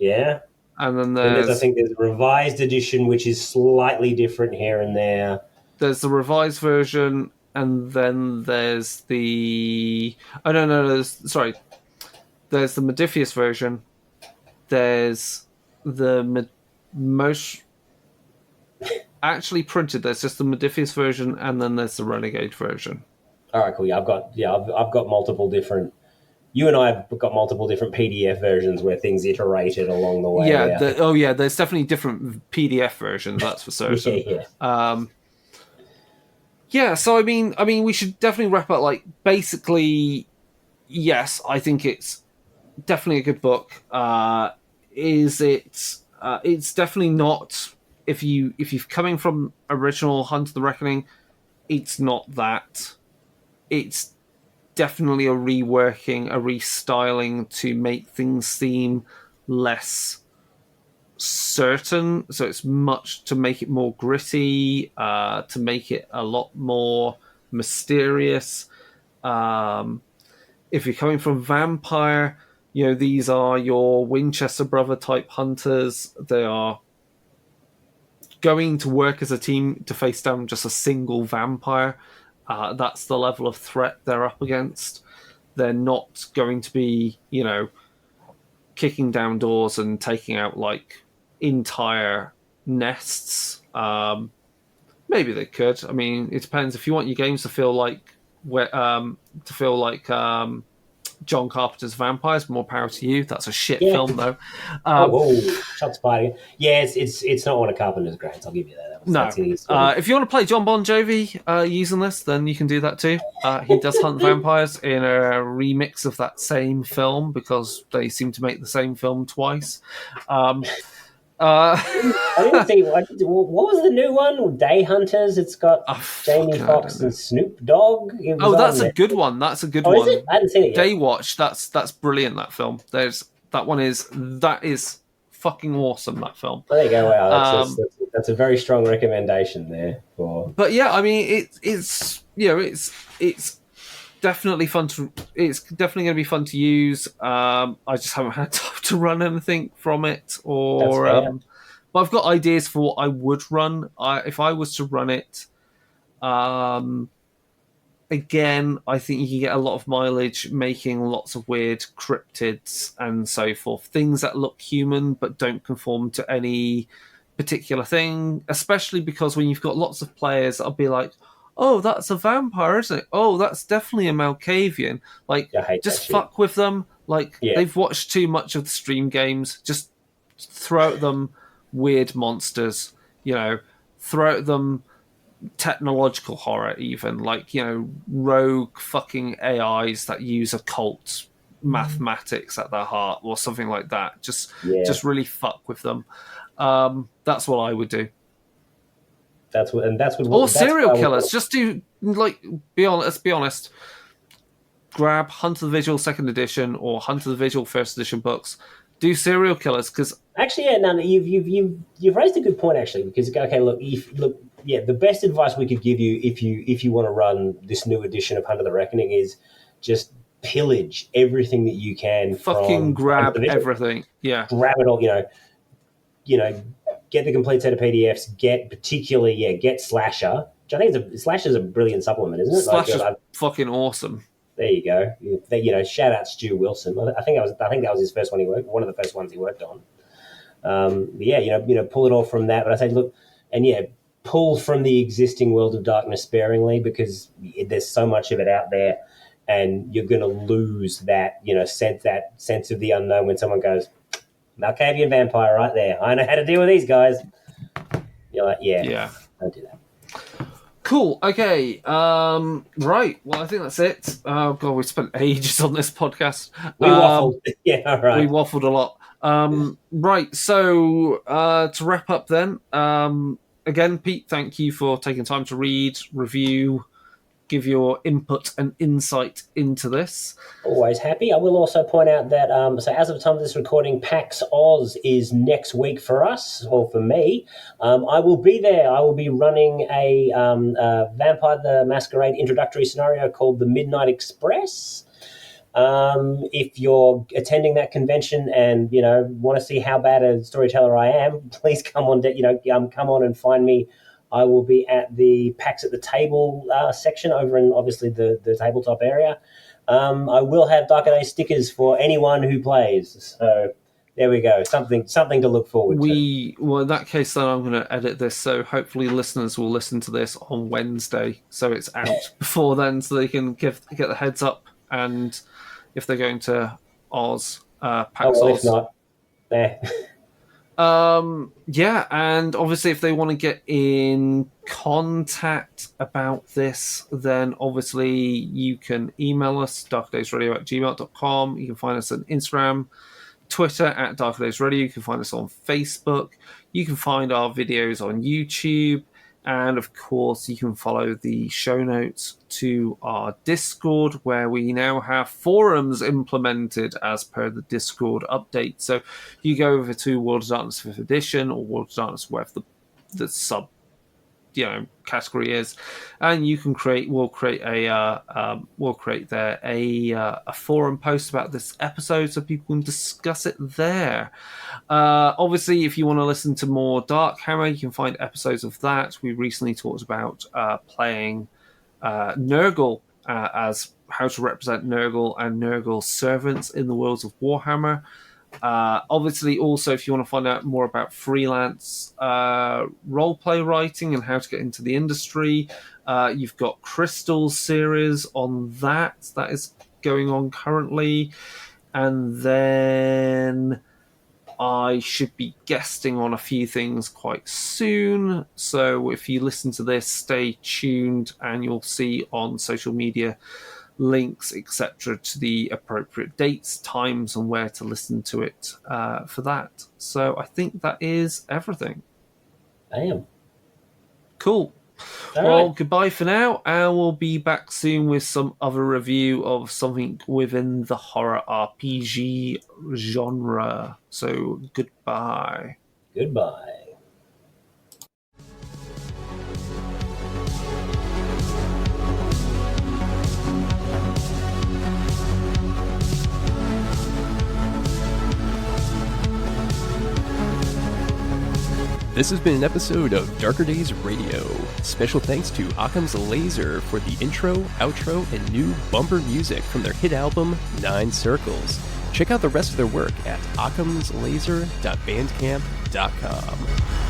yeah, and then there's I think there's a revised edition which is slightly different here and there. There's the revised version. And then there's the... Oh, no, there's the Modiphius version. There's the most... actually printed, there's just the Modiphius version, and then there's the Renegade version. All right, cool. Yeah, I've got multiple different... You and I have got multiple different PDF versions where things iterated along the way. Yeah, there's definitely different PDF versions, that's for certain. yeah. Yeah, so I mean, we should definitely wrap up. Like, basically, yes, I think it's definitely a good book. Is it? It's definitely not. If you're coming from original Hunter the Reckoning, it's not that. It's definitely a reworking, a restyling to make things seem less certain, so it's much to make it more gritty, to make it a lot more mysterious. If you're coming from Vampire, these are your Winchester brother type hunters. They are going to work as a team to face down just a single vampire. That's the level of threat they're up against. They're not going to be, kicking down doors and taking out like entire nests Maybe they could. I mean, it depends. If you want your games to feel like John Carpenter's Vampires, more power to you. That's a shit Yeah. film, though. Whoa, shots fired. Yeah, it's not one of Carpenter's greats. I'll give you that. No. That's If you want to play John Bon Jovi using this, then you can do that too. He does hunt vampires in a remix of that same film because they seem to make the same film twice. I didn't see what was the new one? Day Hunters. It's got Jamie Foxx and Snoop Dogg. That's a good one. That's a good one. Is it? I hadn't seen it yet. Daywatch. That's brilliant. That film. That is fucking awesome. That film. There you go. Wow, that's a very strong recommendation there. But yeah, I mean, it's definitely fun to. It's definitely going to be fun to use. I just haven't had time to run anything from it, but I've got ideas for what I would run. If I was to run it, again, I think you can get a lot of mileage making lots of weird cryptids and so forth. Things that look human but don't conform to any particular thing, especially because when you've got lots of players, I'll be like, oh, that's a vampire, isn't it? Oh, that's definitely a Malkavian. Like, just fuck with them. Like, they've watched too much of the stream games. Just throw at them weird monsters, throw at them technological horror even, like, rogue fucking AIs that use occult mathematics at their heart or something like that. Just really fuck with them. That's what I would do. Or serial killers. Just do, like, let's be honest. Grab Hunt of the Vigil 2nd edition or Hunt of the Vigil 1st edition books. Do serial killers, because actually, you've raised a good point actually, because the best advice we could give you if you want to run this new edition of Hunt of the Reckoning is just pillage everything that you can. Fucking grab everything. Yeah, grab it all. Get the complete set of PDFs. Get Slasher. Which I think Slasher's a brilliant supplement, isn't it? Slasher's fucking awesome. There you go. Shout out Stu Wilson. I think that was his first one he worked. One of the first ones he worked on. Pull it all from that. But I say, look, and pull from the existing World of Darkness sparingly, because there's so much of it out there, and you're going to lose that sense of the unknown when someone goes, Malkavian vampire right there. I know how to deal with these guys. You're like, yeah, don't do that. Cool. Okay. Right. Well, I think that's it. Oh god, we spent ages on this podcast. We waffled. Yeah. All right. We waffled a lot. Right. So to wrap up, then, again, Pete, thank you for taking time to read, review, give your input and insight into this. Always happy. I will also point out that so as of the time of this recording, PAX Aus is next week for us, or for me. I will be there. I will be running a Vampire the Masquerade introductory scenario called The Midnight Express. If you're attending that convention and want to see how bad a storyteller I am, please come on. Come on and find me. I will be at the PAX at the Table section over in, obviously, the tabletop area. I will have Darker Day stickers for anyone who plays. So there we go. Something to look forward to. Well, in that case, then I'm going to edit this. So hopefully listeners will listen to this on Wednesday. So it's out before then, so they can get the heads up. And if they're going to Oz, PAX Oz. If not, and obviously if they want to get in contact about this, then obviously you can email us, darkdaysradio@gmail.com. You can find us on Instagram, Twitter @darkdaysradio. You can find us on Facebook. You can find our videos on YouTube. And of course, you can follow the show notes to our Discord, where we now have forums implemented as per the Discord update. So you go over to World of Darkness 5th Edition or World of Darkness, wherever the sub category is, and you can we'll create there a forum post about this episode so people can discuss it there. Obviously, if you want to listen to more Dark Hammer, you can find episodes of that. We recently talked about playing Nurgle, as how to represent Nurgle and Nurgle's servants in the worlds of Warhammer. Obviously, also, if you want to find out more about freelance roleplay writing and how to get into the industry, you've got Crystal's series on that. That is going on currently. And then I should be guesting on a few things quite soon. So if you listen to this, stay tuned and you'll see on social media links, etc., to the appropriate dates, times, and where to listen to it for that. So I think that is everything. Damn. Cool. All right. Goodbye for now, and we'll be back soon with some other review of something within the horror RPG genre. So goodbye. Goodbye. This has been an episode of Darker Days Radio. Special thanks to Occam's Laser for the intro, outro, and new bumper music from their hit album, 9 Circles. Check out the rest of their work at occamslaser.bandcamp.com.